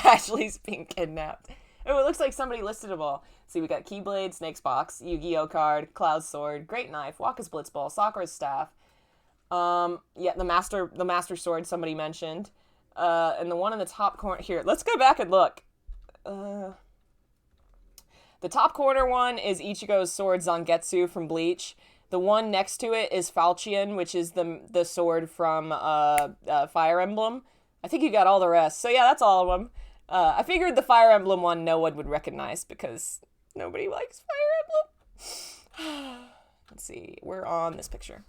Ashley's being kidnapped. Oh, it looks like somebody listed them all. See, we got Keyblade, Snake's Box, Yu-Gi-Oh card, Cloud's Sword, Great Knife, Waka's Blitzball, Sakura's Staff. Yeah, the Master Sword somebody mentioned. And the one in the top corner, here, let's go back and look. The top corner one is Ichigo's sword Zangetsu from Bleach. The one next to it is Falchion, which is the sword from, Fire Emblem. I think you got all the rest. So yeah, that's all of them. I figured the Fire Emblem one no one would recognize because nobody likes Fire Emblem. Let's see, we're on this picture.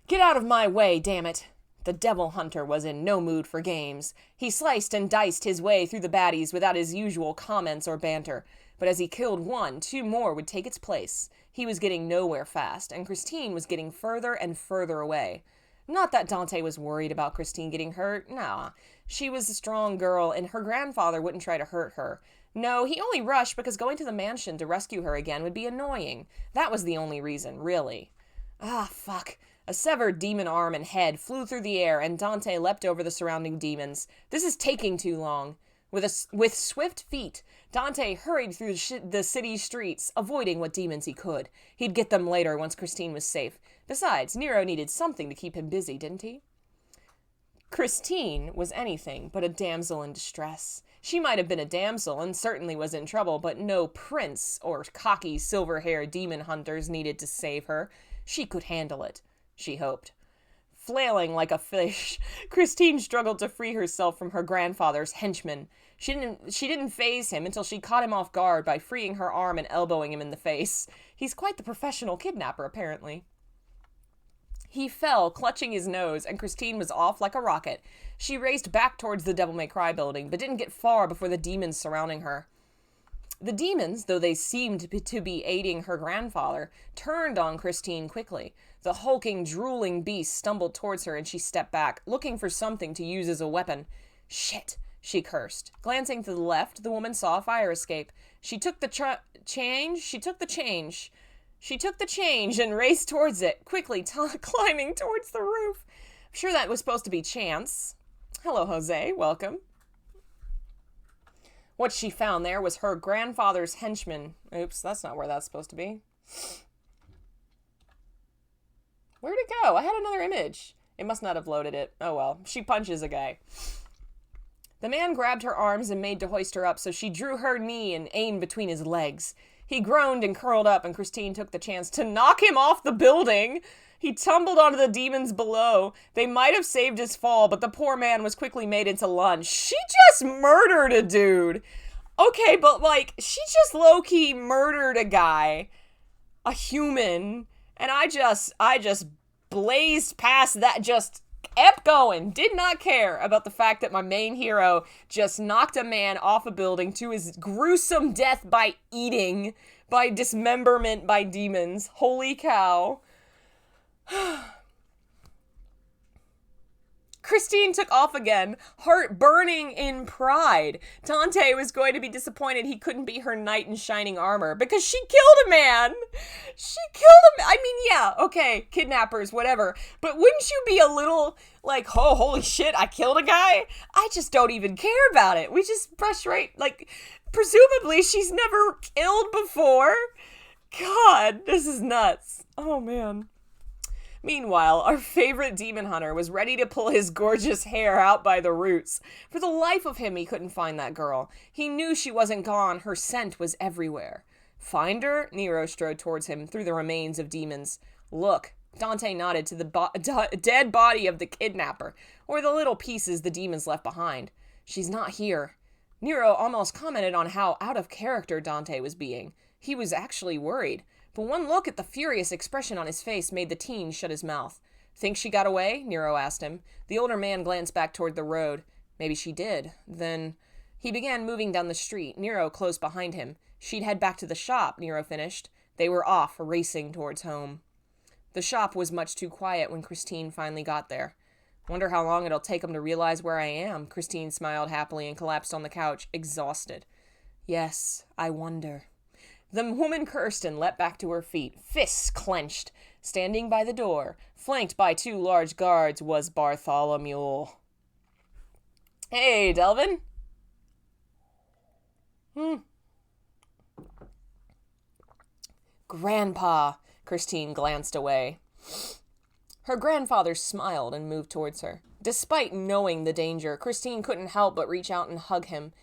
Get out of my way, damn it! The devil hunter was in no mood for games. He sliced and diced his way through the baddies without his usual comments or banter. But as he killed one, two more would take its place. He was getting nowhere fast, and Christine was getting further and further away. Not that Dante was worried about Christine getting hurt. Nah, she was a strong girl, and her grandfather wouldn't try to hurt her. No, he only rushed because going to the mansion to rescue her again would be annoying. That was the only reason, really. Ah, fuck. A severed demon arm and head flew through the air, and Dante leapt over the surrounding demons. This is taking too long. With swift feet, Dante hurried through the city streets, avoiding what demons he could. He'd get them later once Christine was safe. Besides, Nero needed something to keep him busy, didn't he? Christine was anything but a damsel in distress. She might have been a damsel and certainly was in trouble, but no prince or cocky silver-haired demon hunters needed to save her. She could handle it. She hoped. Flailing like a fish, Christine struggled to free herself from her grandfather's henchmen. She didn't faze him until she caught him off guard by freeing her arm and elbowing him in the face. He's quite the professional kidnapper, apparently. He fell, clutching his nose, and Christine was off like a rocket. She raced back towards the Devil May Cry building, but didn't get far before the demons surrounding her. The demons, though they seemed to be aiding her grandfather, turned on Christine quickly. The hulking, drooling beast stumbled towards her and she stepped back, looking for something to use as a weapon. Shit, she cursed. Glancing to the left, the woman saw a fire escape. She took the change and raced towards it, quickly climbing towards the roof. I'm sure that was supposed to be chance. Hello, Jose. Welcome. What she found there was her grandfather's henchman. Oops, that's not where that's supposed to be. Where'd it go? I had another image. It must not have loaded it. Oh well. She punches a guy. The man grabbed her arms and made to hoist her up, so she drew her knee and aimed between his legs. He groaned and curled up, and Christine took the chance to knock him off the building. He tumbled onto the demons below. They might have saved his fall, but the poor man was quickly made into lunch. She just murdered a dude. Okay, but like, she just low-key murdered a guy. A human. And I just blazed past that, just kept going. Did not care about the fact that my main hero just knocked a man off a building to his gruesome death by eating, by dismemberment by demons. Holy cow. Christine took off again, heart burning in pride. Dante was going to be disappointed he couldn't be her knight in shining armor, because she killed a man! She killed him! I mean, yeah, okay, kidnappers, whatever, but wouldn't you be a little, like, oh, holy shit, I killed a guy? I just don't even care about it. We just brush right, like, presumably she's never killed before. God, this is nuts. Oh, man. Meanwhile, our favorite demon hunter was ready to pull his gorgeous hair out by the roots. For the life of him, he couldn't find that girl. He knew she wasn't gone. Her scent was everywhere. Find her? Nero strode towards him through the remains of demons. Look. Dante nodded to the dead body of the kidnapper, or the little pieces the demons left behind. She's not here. Nero almost commented on how out of character Dante was being. He was actually worried. But one look at the furious expression on his face made the teen shut his mouth. Think she got away? Nero asked him. The older man glanced back toward the road. Maybe she did. Then he began moving down the street, Nero close behind him. She'd head back to the shop, Nero finished. They were off, racing towards home. The shop was much too quiet when Christine finally got there. Wonder how long it'll take them to realize where I am. Christine smiled happily and collapsed on the couch, exhausted. Yes, I wonder. The woman cursed and leapt back to her feet, fists clenched. Standing by the door, flanked by 2 large guards, was Bartholomew. Hey, Delvin. Grandpa. Christine glanced away. Her grandfather smiled and moved towards her. Despite knowing the danger, Christine couldn't help but reach out and hug him.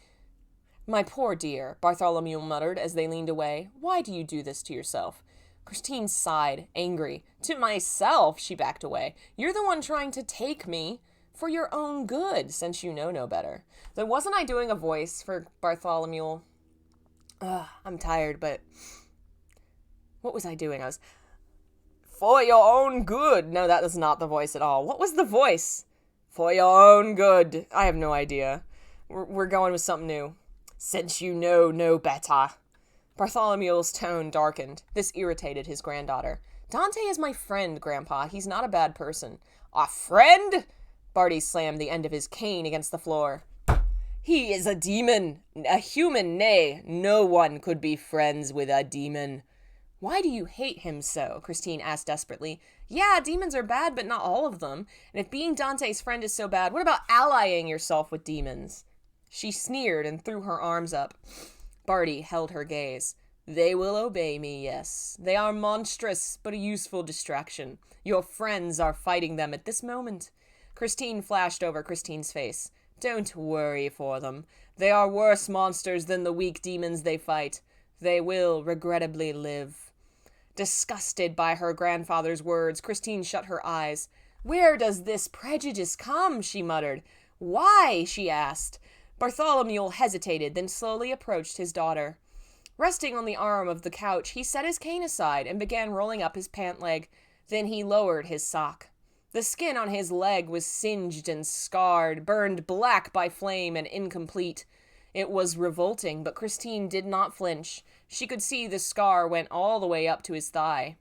My poor dear, Bartholomew muttered as they leaned away. Why do you do this to yourself? Christine sighed, angry. To myself, she backed away. You're the one trying to take me for your own good, since you know no better. Then wasn't I doing a voice for Bartholomew? I'm tired, but what was I doing? I was, for your own good. No, that was not the voice at all. What was the voice? For your own good. I have no idea. We're going with something new. Since you know no better. Bartholomew's tone darkened. This irritated his granddaughter. Dante is my friend, Grandpa. He's not a bad person. A friend? Barty slammed the end of his cane against the floor. He is a demon. A human, nay. No one could be friends with a demon. Why do you hate him so? Christine asked desperately. Yeah, demons are bad, but not all of them. And if being Dante's friend is so bad, what about allying yourself with demons? She sneered and threw her arms up. Barty held her gaze. They will obey me, yes. They are monstrous, but a useful distraction. Your friends are fighting them at this moment. Christine flashed over Christine's face. Don't worry for them. They are worse monsters than the weak demons they fight. They will regrettably live. Disgusted by her grandfather's words, Christine shut her eyes. Where does this prejudice come? She muttered. Why? She asked. Bartholomew hesitated, then slowly approached his daughter. Resting on the arm of the couch, he set his cane aside and began rolling up his pant leg. Then he lowered his sock. The skin on his leg was singed and scarred, burned black by flame and incomplete. It was revolting, but Christine did not flinch. She could see the scar went all the way up to his thigh.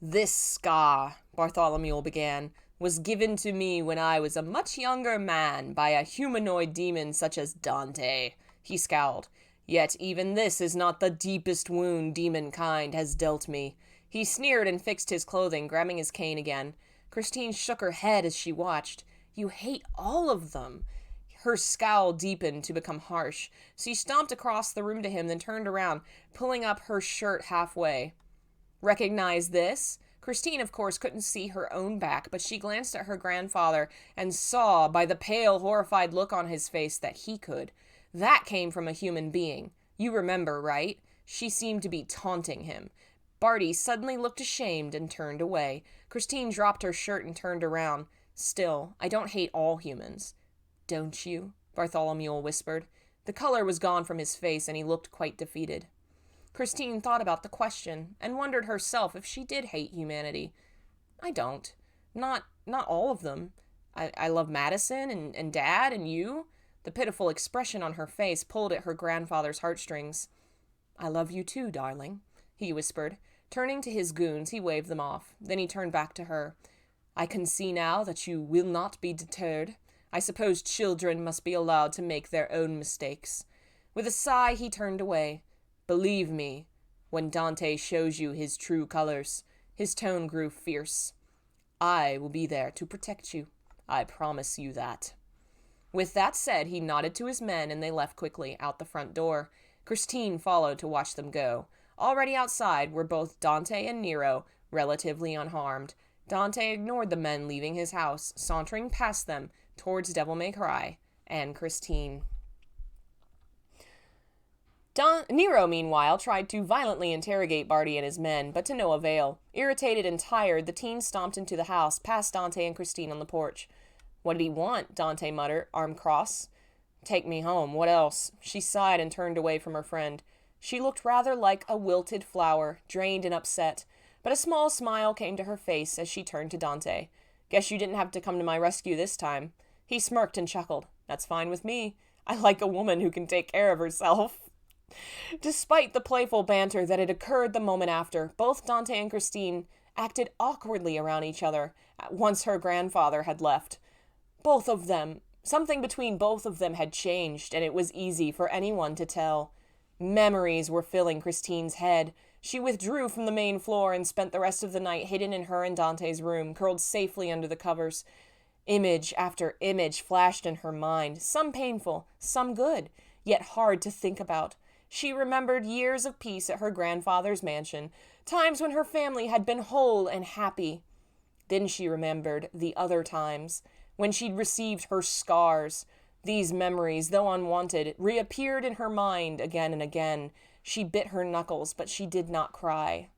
This scar, Bartholomew began, was given to me when I was a much younger man by a humanoid demon such as Dante. He scowled. Yet even this is not the deepest wound demonkind has dealt me. He sneered and fixed his clothing, grabbing his cane again. Christine shook her head as she watched. You hate all of them. Her scowl deepened to become harsh. She stomped across the room to him, then turned around, pulling up her shirt halfway. Recognize this? Christine, of course, couldn't see her own back, but she glanced at her grandfather and saw, by the pale, horrified look on his face, that he could. That came from a human being. You remember, right? She seemed to be taunting him. Barty suddenly looked ashamed and turned away. Christine dropped her shirt and turned around. Still, I don't hate all humans. Don't you? Bartholomew whispered. The color was gone from his face, and he looked quite defeated. Christine thought about the question, and wondered herself if she did hate humanity. I don't. Not all of them. I love Madison and Dad and you. The pitiful expression on her face pulled at her grandfather's heartstrings. I love you too, darling, he whispered. Turning to his goons, he waved them off. Then he turned back to her. I can see now that you will not be deterred. I suppose children must be allowed to make their own mistakes. With a sigh, he turned away. Believe me, when Dante shows you his true colors, his tone grew fierce. I will be there to protect you. I promise you that. With that said, he nodded to his men, and they left quickly out the front door. Christine followed to watch them go. Already outside were both Dante and Nero, relatively unharmed. Dante ignored the men leaving his house, sauntering past them towards Devil May Cry and Christine. Nero, meanwhile, tried to violently interrogate Barty and his men, but to no avail. Irritated and tired, the teens stomped into the house, past Dante and Christine on the porch. "What did he want?" Dante muttered, arm crossed. "Take me home. What else?" She sighed and turned away from her friend. She looked rather like a wilted flower, drained and upset, but a small smile came to her face as she turned to Dante. "Guess you didn't have to come to my rescue this time." He smirked and chuckled. "That's fine with me. I like a woman who can take care of herself." Despite the playful banter that had occurred the moment after, both Dante and Christine acted awkwardly around each other once her grandfather had left. Something between both of them had changed, and it was easy for anyone to tell. Memories were filling Christine's head. She withdrew from the main floor and spent the rest of the night hidden in her and Dante's room, curled safely under the covers. Image after image flashed in her mind, some painful, some good, yet hard to think about. She remembered years of peace at her grandfather's mansion, times when her family had been whole and happy. Then she remembered the other times, when she'd received her scars. These memories, though unwanted, reappeared in her mind again and again. She bit her knuckles, but she did not cry.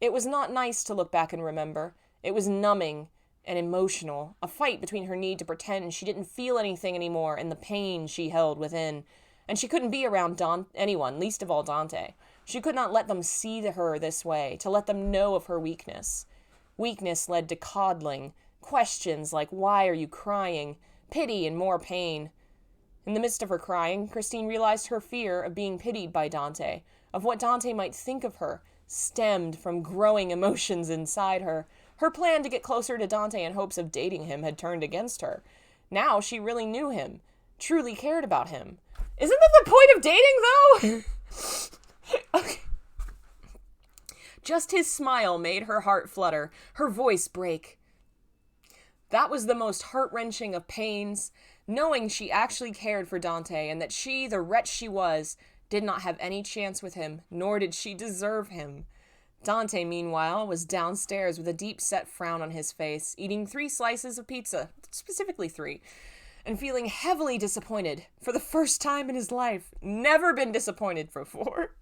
It was not nice to look back and remember. It was numbing and emotional, a fight between her need to pretend she didn't feel anything anymore and the pain she held within. And she couldn't be around anyone, least of all Dante. She could not let them see her this way, to let them know of her weakness. Weakness led to coddling, questions like, "Why are you crying?" Pity and more pain. In the midst of her crying, Christine realized her fear of being pitied by Dante, of what Dante might think of her, stemmed from growing emotions inside her. Her plan to get closer to Dante in hopes of dating him had turned against her. Now she really knew him, truly cared about him. Isn't that the point of dating, though? Okay. Just his smile made her heart flutter, her voice break. That was the most heart-wrenching of pains, knowing she actually cared for Dante and that she, the wretch she was, did not have any chance with him, nor did she deserve him. Dante, meanwhile, was downstairs with a deep-set frown on his face, eating 3 slices of pizza, specifically 3, and feeling heavily disappointed for the first time in his life. Never been disappointed before.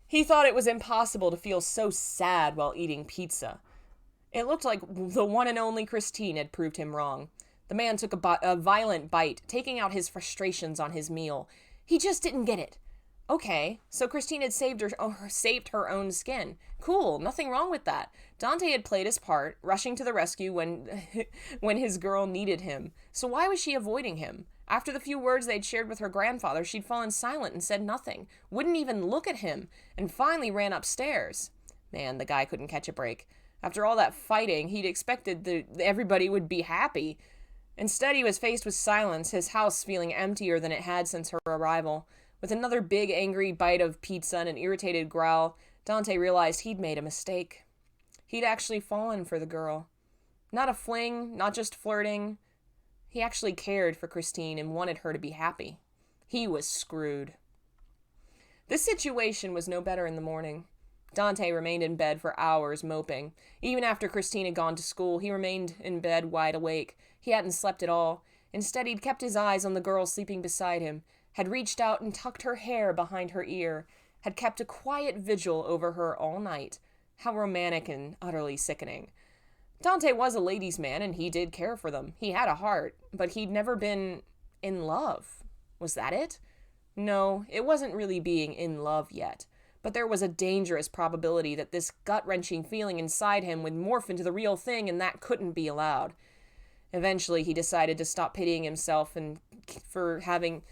He thought it was impossible to feel so sad while eating pizza. It looked like the one and only Christine had proved him wrong. The man took a violent bite, taking out his frustrations on his meal. He just didn't get it. Okay, so Christine had saved her own skin. Cool, nothing wrong with that. Dante had played his part, rushing to the rescue when his girl needed him. So why was she avoiding him? After the few words they'd shared with her grandfather, she'd fallen silent and said nothing, wouldn't even look at him, and finally ran upstairs. Man, the guy couldn't catch a break. After all that fighting, he'd expected that everybody would be happy. Instead, he was faced with silence, his house feeling emptier than it had since her arrival. With another big, angry bite of pizza and an irritated growl, Dante realized he'd made a mistake. He'd actually fallen for the girl. Not a fling, not just flirting. He actually cared for Christine and wanted her to be happy. He was screwed. This situation was no better in the morning. Dante remained in bed for hours, moping. Even after Christine had gone to school, he remained in bed wide awake. He hadn't slept at all. Instead, he'd kept his eyes on the girl sleeping beside him, had reached out and tucked her hair behind her ear, had kept a quiet vigil over her all night. How romantic and utterly sickening. Dante was a ladies' man, and he did care for them. He had a heart, but he'd never been in love. Was that it? No, it wasn't really being in love yet. But there was a dangerous probability that this gut-wrenching feeling inside him would morph into the real thing, and that couldn't be allowed. Eventually, he decided to stop pitying himself and for having...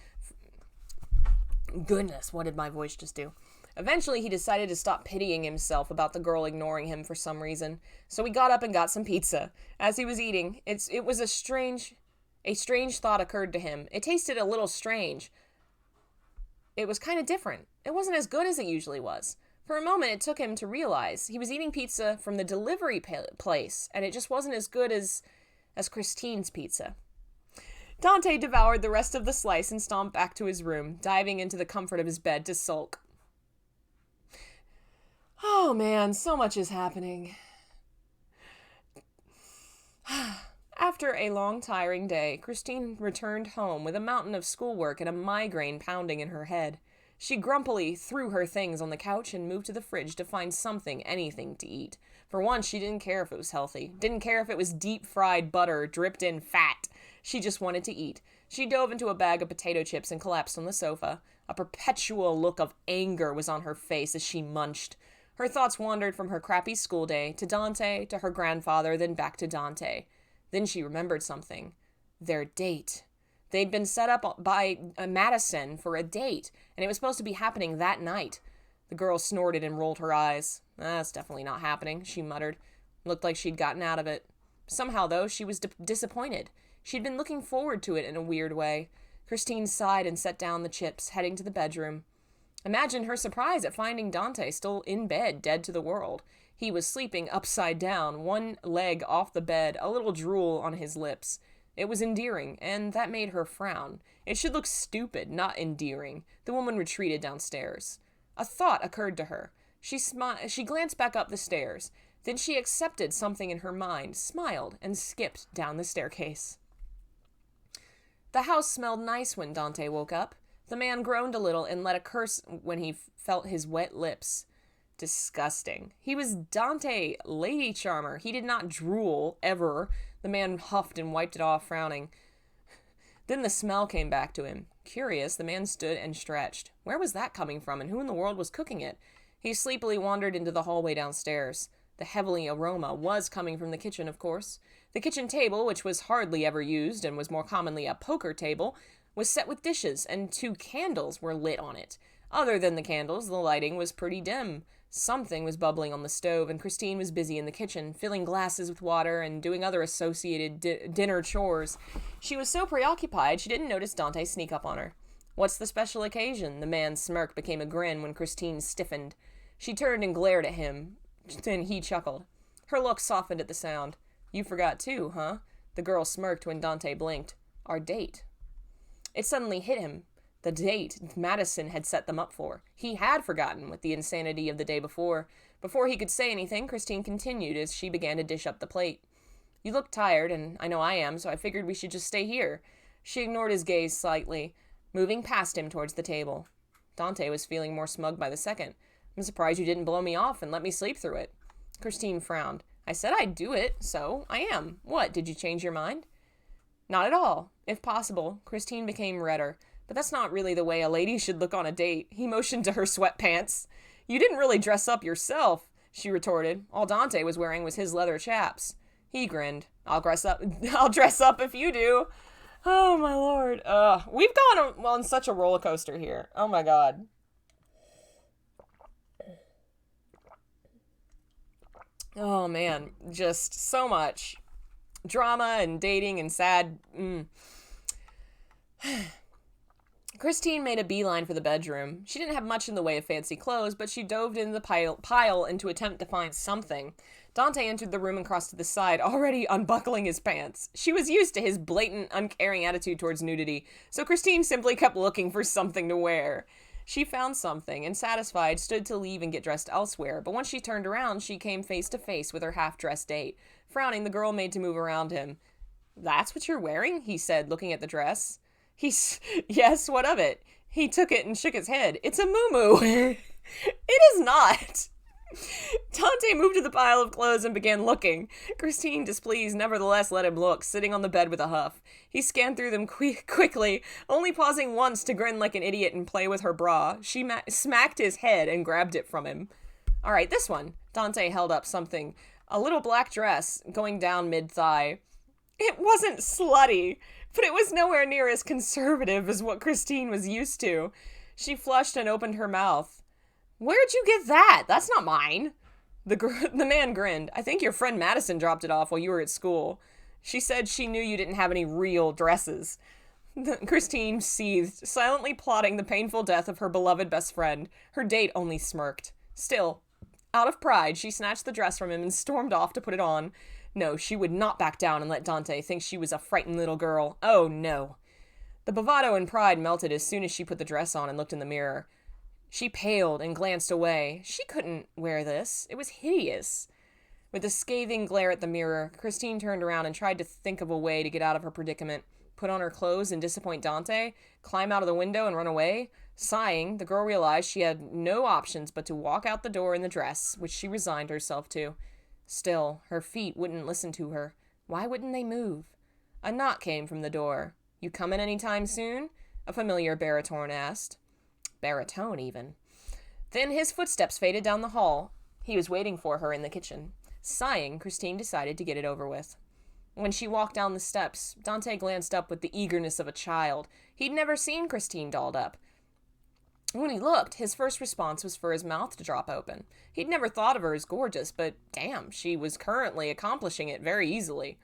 Goodness, what did my voice just do? Eventually, he decided to stop pitying himself about the girl ignoring him for some reason. So he got up and got some pizza. As he was eating, it was a strange thought occurred to him. It tasted a little strange. It was kind of different. It wasn't as good as it usually was. For a moment, it took him to realize he was eating pizza from the delivery place, and it just wasn't as good as Christine's pizza. Dante devoured the rest of the slice and stomped back to his room, diving into the comfort of his bed to sulk. Oh man, so much is happening. After a long, tiring day, Christine returned home with a mountain of schoolwork and a migraine pounding in her head. She grumpily threw her things on the couch and moved to the fridge to find anything to eat. For once, she didn't care if it was healthy. Didn't care if it was deep-fried butter dripped in fat. She just wanted to eat. She dove into a bag of potato chips and collapsed on the sofa. A perpetual look of anger was on her face as she munched. Her thoughts wandered from her crappy school day to Dante, to her grandfather, then back to Dante. Then she remembered something. Their date. They'd been set up by Madison for a date, and it was supposed to be happening that night. The girl snorted and rolled her eyes. That's definitely not happening, she muttered. Looked like she'd gotten out of it. Somehow, though, she was disappointed. She'd been looking forward to it in a weird way. Christine sighed and set down the chips, heading to the bedroom. Imagine her surprise at finding Dante still in bed, dead to the world. He was sleeping upside down, one leg off the bed, a little drool on his lips. It was endearing, and that made her frown. It should look stupid, not endearing. The woman retreated downstairs. A thought occurred to her. She glanced back up the stairs. Then she accepted something in her mind, smiled, and skipped down the staircase. The house smelled nice when Dante woke up. The man groaned a little and let a curse when he felt his wet lips. Disgusting. He was Dante, lady charmer. He did not drool, ever. The man huffed and wiped it off, frowning. Then the smell came back to him. Curious, the man stood and stretched. Where was that coming from, and who in the world was cooking it? He sleepily wandered into the hallway downstairs. The heavy aroma was coming from the kitchen, of course. The kitchen table, which was hardly ever used and was more commonly a poker table, was set with dishes, and 2 candles were lit on it. Other than the candles, the lighting was pretty dim. Something was bubbling on the stove, and Christine was busy in the kitchen, filling glasses with water and doing other associated dinner chores. She was so preoccupied she didn't notice Dante sneak up on her. What's the special occasion? The man's smirk became a grin when Christine stiffened. She turned and glared at him. Then he chuckled. Her look softened at the sound. You forgot too, huh? The girl smirked when Dante blinked. Our date. It suddenly hit him. The date Madison had set them up for. He had forgotten with the insanity of the day before. Before he could say anything, Christine continued as she began to dish up the plate. You look tired, and I know I am, so I figured we should just stay here. She ignored his gaze slightly, moving past him towards the table. Dante was feeling more smug by the second. I'm surprised you didn't blow me off and let me sleep through it. Christine frowned. I said I'd do it, so I am. What, did you change your mind? Not at all. If possible. Christine became redder. But that's not really the way a lady should look on a date. He motioned to her sweatpants. You didn't really dress up yourself, she retorted. All Dante was wearing was his leather chaps. He grinned. I'll dress up if you do. Oh, my Lord. We've gone on such a roller coaster here. Oh, my God. Oh, man. Just so much drama and dating and sad. Christine made a beeline for the bedroom. She didn't have much in the way of fancy clothes, but she dove into the pile in to attempt to find something. Dante entered the room and crossed to the side, already unbuckling his pants. She was used to his blatant, uncaring attitude towards nudity, so Christine simply kept looking for something to wear. She found something, and satisfied, stood to leave and get dressed elsewhere, but once she turned around, she came face to face with her half-dressed date. Frowning, the girl made to move around him. That's what you're wearing? He said, looking at the dress. Yes, what of it? He took it and shook his head. It's a muumuu. It is not. Dante moved to the pile of clothes and began looking. Christine, displeased, nevertheless let him look, sitting on the bed with a huff. He scanned through them quickly, only pausing once to grin like an idiot and play with her bra. She smacked his head and grabbed it from him. All right, this one. Dante held up something. A little black dress, going down mid-thigh. It wasn't slutty, but it was nowhere near as conservative as what Christine was used to. She flushed and opened her mouth. Where'd you get that? That's not mine. The man grinned. I think your friend Madison dropped it off while you were at school. She said she knew you didn't have any real dresses. Christine seethed, silently plotting the painful death of her beloved best friend. Her date only smirked. Still, out of pride, she snatched the dress from him and stormed off to put it on. No, she would not back down and let Dante think she was a frightened little girl. Oh, no. The bravado and pride melted as soon as she put the dress on and looked in the mirror. She paled and glanced away. She couldn't wear this. It was hideous. With a scathing glare at the mirror, Christine turned around and tried to think of a way to get out of her predicament. Put on her clothes and disappoint Dante? Climb out of the window and run away? Sighing, the girl realized she had no options but to walk out the door in the dress, which she resigned herself to. Still, her feet wouldn't listen to her. Why wouldn't they move? A knock came from the door. "You comin' any time soon?" a familiar baritone asked. Baritone, even. Then his footsteps faded down the hall. He was waiting for her in the kitchen. Sighing, Christine decided to get it over with. When she walked down the steps, Dante glanced up with the eagerness of a child. He'd never seen Christine dolled up. When he looked, his first response was for his mouth to drop open. He'd never thought of her as gorgeous, but damn, she was currently accomplishing it very easily.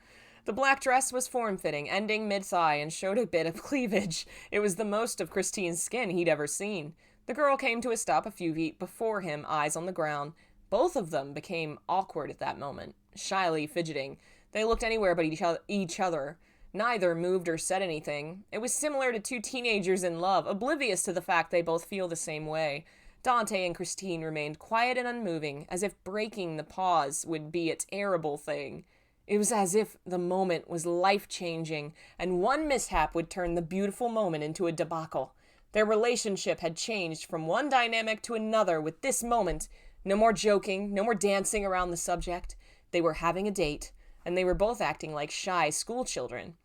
The black dress was form-fitting, ending mid-thigh, and showed a bit of cleavage. It was the most of Christine's skin he'd ever seen. The girl came to a stop a few feet before him, eyes on the ground. Both of them became awkward at that moment, shyly fidgeting. They looked anywhere but each other. Neither moved or said anything. It was similar to two teenagers in love, oblivious to the fact they both feel the same way. Dante and Christine remained quiet and unmoving, as if breaking the pause would be a terrible thing. It was as if the moment was life-changing, and one mishap would turn the beautiful moment into a debacle. Their relationship had changed from one dynamic to another with this moment. No more joking, no more dancing around the subject. They were having a date, and they were both acting like shy schoolchildren.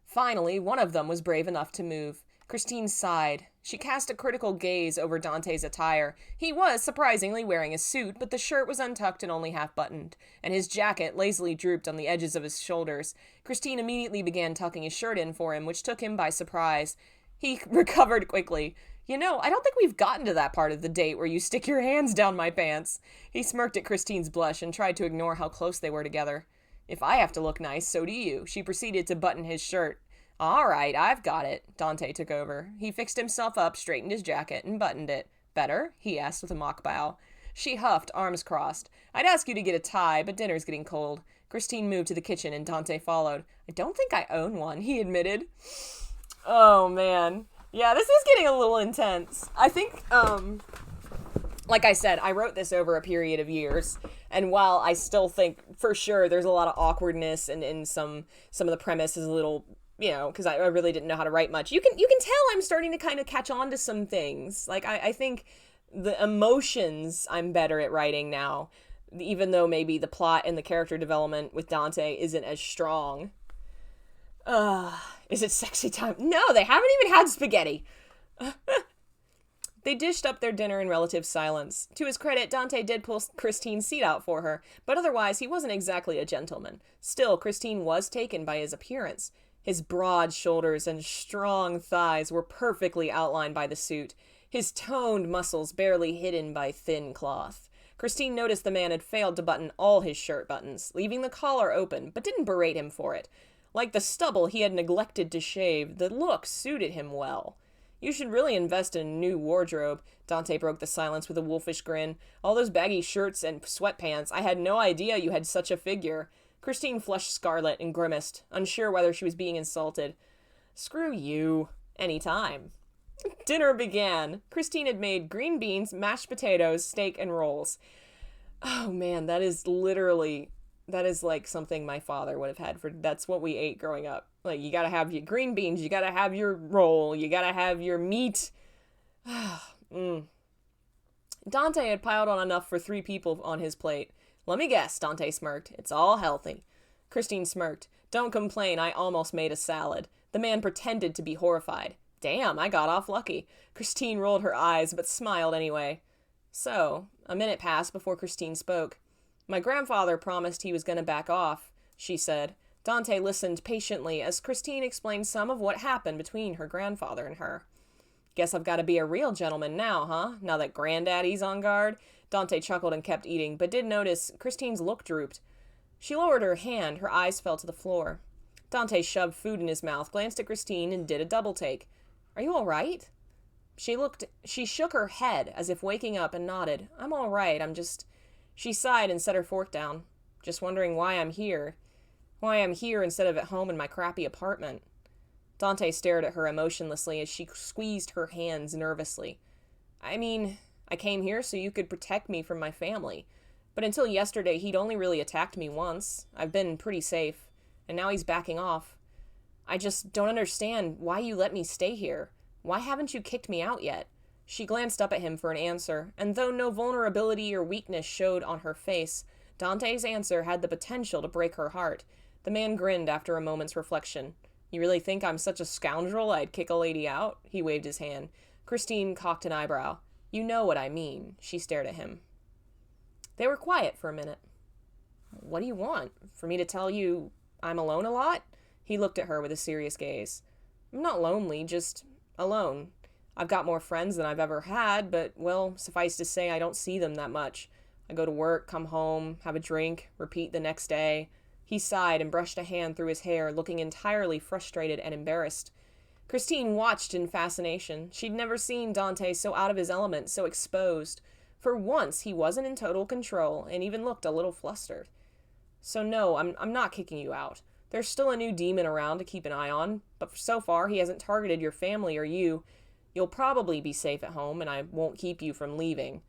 Finally, one of them was brave enough to move. Christine sighed. She cast a critical gaze over Dante's attire. He was surprisingly wearing a suit, but the shirt was untucked and only half-buttoned, and his jacket lazily drooped on the edges of his shoulders. Christine immediately began tucking his shirt in for him, which took him by surprise. He recovered quickly. "You know, I don't think we've gotten to that part of the date where you stick your hands down my pants." He smirked at Christine's blush and tried to ignore how close they were together. "If I have to look nice, so do you." She proceeded to button his shirt. "All right, I've got it." Dante took over. He fixed himself up, straightened his jacket, and buttoned it. "Better?" he asked with a mock bow. She huffed, arms crossed. "I'd ask you to get a tie, but dinner's getting cold." Christine moved to the kitchen and Dante followed. "I don't think I own one," he admitted. Oh, man. Yeah, this is getting a little intense. I think, like I said, I wrote this over a period of years, and while I still think for sure there's a lot of awkwardness and some of the premise is a little, because I really didn't know how to write much. You can tell I'm starting to kind of catch on to some things. Like I think the emotions I'm better at writing now, even though maybe the plot and the character development with Dante isn't as strong. Is it sexy time? No, they haven't even had spaghetti. They dished up their dinner in relative silence. To his credit, Dante did pull Christine's seat out for her, but otherwise he wasn't exactly a gentleman. Still, Christine was taken by his appearance. His broad shoulders and strong thighs were perfectly outlined by the suit, his toned muscles barely hidden by thin cloth. Christine noticed the man had failed to button all his shirt buttons, leaving the collar open, but didn't berate him for it. Like the stubble he had neglected to shave, the look suited him well. "You should really invest in a new wardrobe." Dante broke the silence with a wolfish grin. "All those baggy shirts and sweatpants. I had no idea you had such a figure." Christine flushed scarlet and grimaced, unsure whether she was being insulted. "Screw you. Anytime." Dinner began. Christine had made green beans, mashed potatoes, steak, and rolls. Oh man, that is like something my father would have had that's what we ate growing up. Like, you gotta have your green beans, you gotta have your roll, you gotta have your meat. Dante had piled on enough for 3 people on his plate. "Let me guess," Dante smirked. "It's all healthy." Christine smirked. "Don't complain, I almost made a salad." The man pretended to be horrified. "Damn, I got off lucky." Christine rolled her eyes, but smiled anyway. So, a minute passed before Christine spoke. "My grandfather promised he was going to back off," she said. Dante listened patiently as Christine explained some of what happened between her grandfather and her. "Guess I've got to be a real gentleman now, huh? Now that Granddaddy's on guard?" Dante chuckled and kept eating, but did notice Christine's look drooped. She lowered her hand, her eyes fell to the floor. Dante shoved food in his mouth, glanced at Christine, and did a double take. "Are you all right?" She shook her head as if waking up and nodded. "I'm all right, She sighed and set her fork down. "Just wondering why I'm here. Why I'm here instead of at home in my crappy apartment." Dante stared at her emotionlessly as she squeezed her hands nervously. I mean, I came here so you could protect me from my family. But until yesterday, he'd only really attacked me once. I've been pretty safe. And now he's backing off. I just don't understand why you let me stay here. Why haven't you kicked me out yet? She glanced up at him for an answer, and though no vulnerability or weakness showed on her face, Dante's answer had the potential to break her heart. The man grinned after a moment's reflection. You really think I'm such a scoundrel I'd kick a lady out? He waved his hand. Christine cocked an eyebrow. You know what I mean. She stared at him. They were quiet for a minute. What do you want? For me to tell you I'm alone a lot? He looked at her with a serious gaze. I'm not lonely, just alone. I've got more friends than I've ever had, but, well, suffice to say, I don't see them that much. I go to work, come home, have a drink, repeat the next day. He sighed and brushed a hand through his hair, looking entirely frustrated and embarrassed. Christine watched in fascination. She'd never seen Dante so out of his element, so exposed. For once, he wasn't in total control, and even looked a little flustered. So no, I'm not kicking you out. There's still a new demon around to keep an eye on, but so far he hasn't targeted your family or you. You'll probably be safe at home, and I won't keep you from leaving.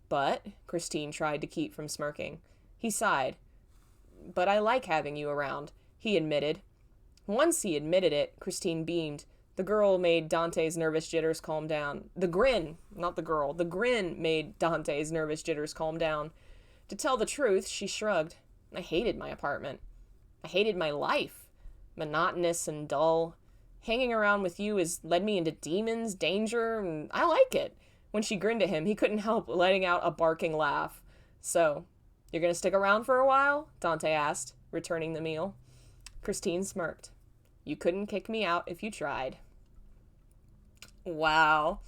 But, Christine tried to keep from smirking. He sighed. But I like having you around, he admitted. Once he admitted it, Christine beamed. The girl made Dante's nervous jitters calm down. The grin made Dante's nervous jitters calm down. To tell the truth, she shrugged. I hated my apartment. I hated my life. Monotonous and dull. Hanging around with you has led me into demons, danger, and I like it. When she grinned at him, he couldn't help letting out a barking laugh. So, you're gonna stick around for a while? Dante asked, returning the meal. Christine smirked. You couldn't kick me out if you tried. Wow.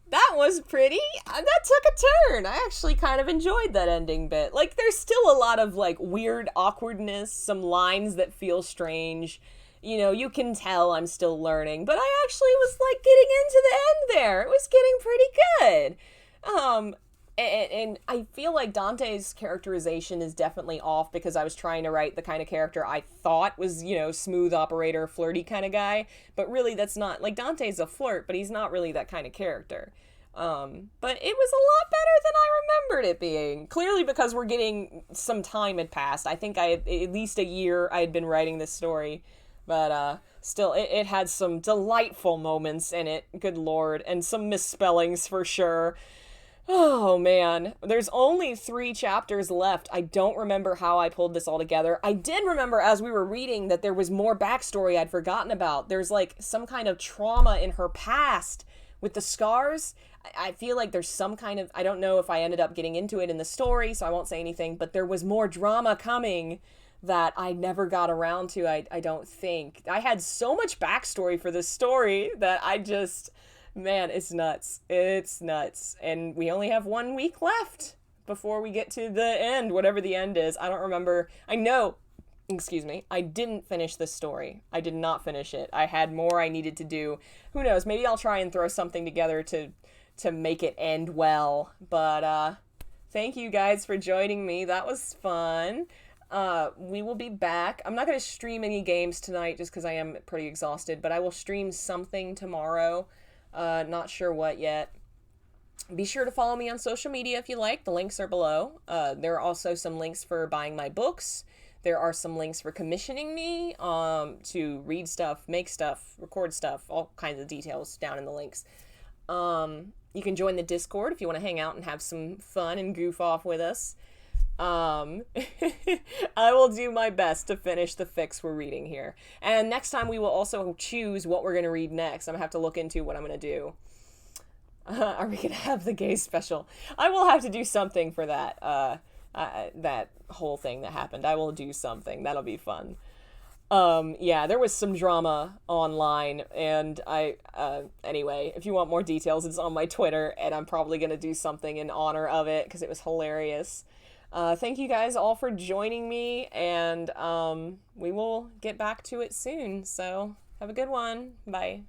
That was pretty. That took a turn. I actually kind of enjoyed that ending bit. Like, there's still a lot of, like, weird awkwardness, some lines that feel strange. You know, you can tell I'm still learning, but I actually was, like, getting into the end there. It was getting pretty good. And I feel like Dante's characterization is definitely off because I was trying to write the kind of character I thought was, you know, smooth operator, flirty kind of guy. But really that's not, like, Dante's a flirt, but he's not really that kind of character. But it was a lot better than I remembered it being. Clearly because we're getting, some time had passed. I think I had, at least a year I had been writing this story. But, still, it had some delightful moments in it, good lord, and some misspellings for sure. Oh, man. There's only 3 chapters left. I don't remember how I pulled this all together. I did remember as we were reading that there was more backstory I'd forgotten about. There's, like, some kind of trauma in her past with the scars. I feel like there's some kind of... I don't know if I ended up getting into it in the story, so I won't say anything, but there was more drama coming that I never got around to, I don't think. I had so much backstory for this story that I just... Man, it's nuts. It's nuts. And we only have 1 week left before we get to the end, whatever the end is. I don't remember. I know, excuse me, I didn't finish this story. I did not finish it. I had more I needed to do. Who knows? Maybe I'll try and throw something together to make it end well. But thank you guys for joining me. That was fun. We will be back. I'm not going to stream any games tonight just because I am pretty exhausted, but I will stream something tomorrow. Not sure what yet. Be sure to follow me on social media if you like. The links are below. There are also some links for buying my books. There are some links for commissioning me to read stuff, make stuff, record stuff, all kinds of details down in the links. You can join the Discord if you want to hang out and have some fun and goof off with us. I will do my best to finish the fics we're reading here. And next time we will also choose what we're going to read next. I'm going to have to look into what I'm going to do. Are we going to have the gay special? I will have to do something for that. That whole thing that happened. I will do something. That'll be fun. Yeah, there was some drama online, and anyway, if you want more details, it's on my Twitter, and I'm probably going to do something in honor of it, because it was hilarious. Thank you guys all for joining me, and we will get back to it soon, so have a good one. Bye.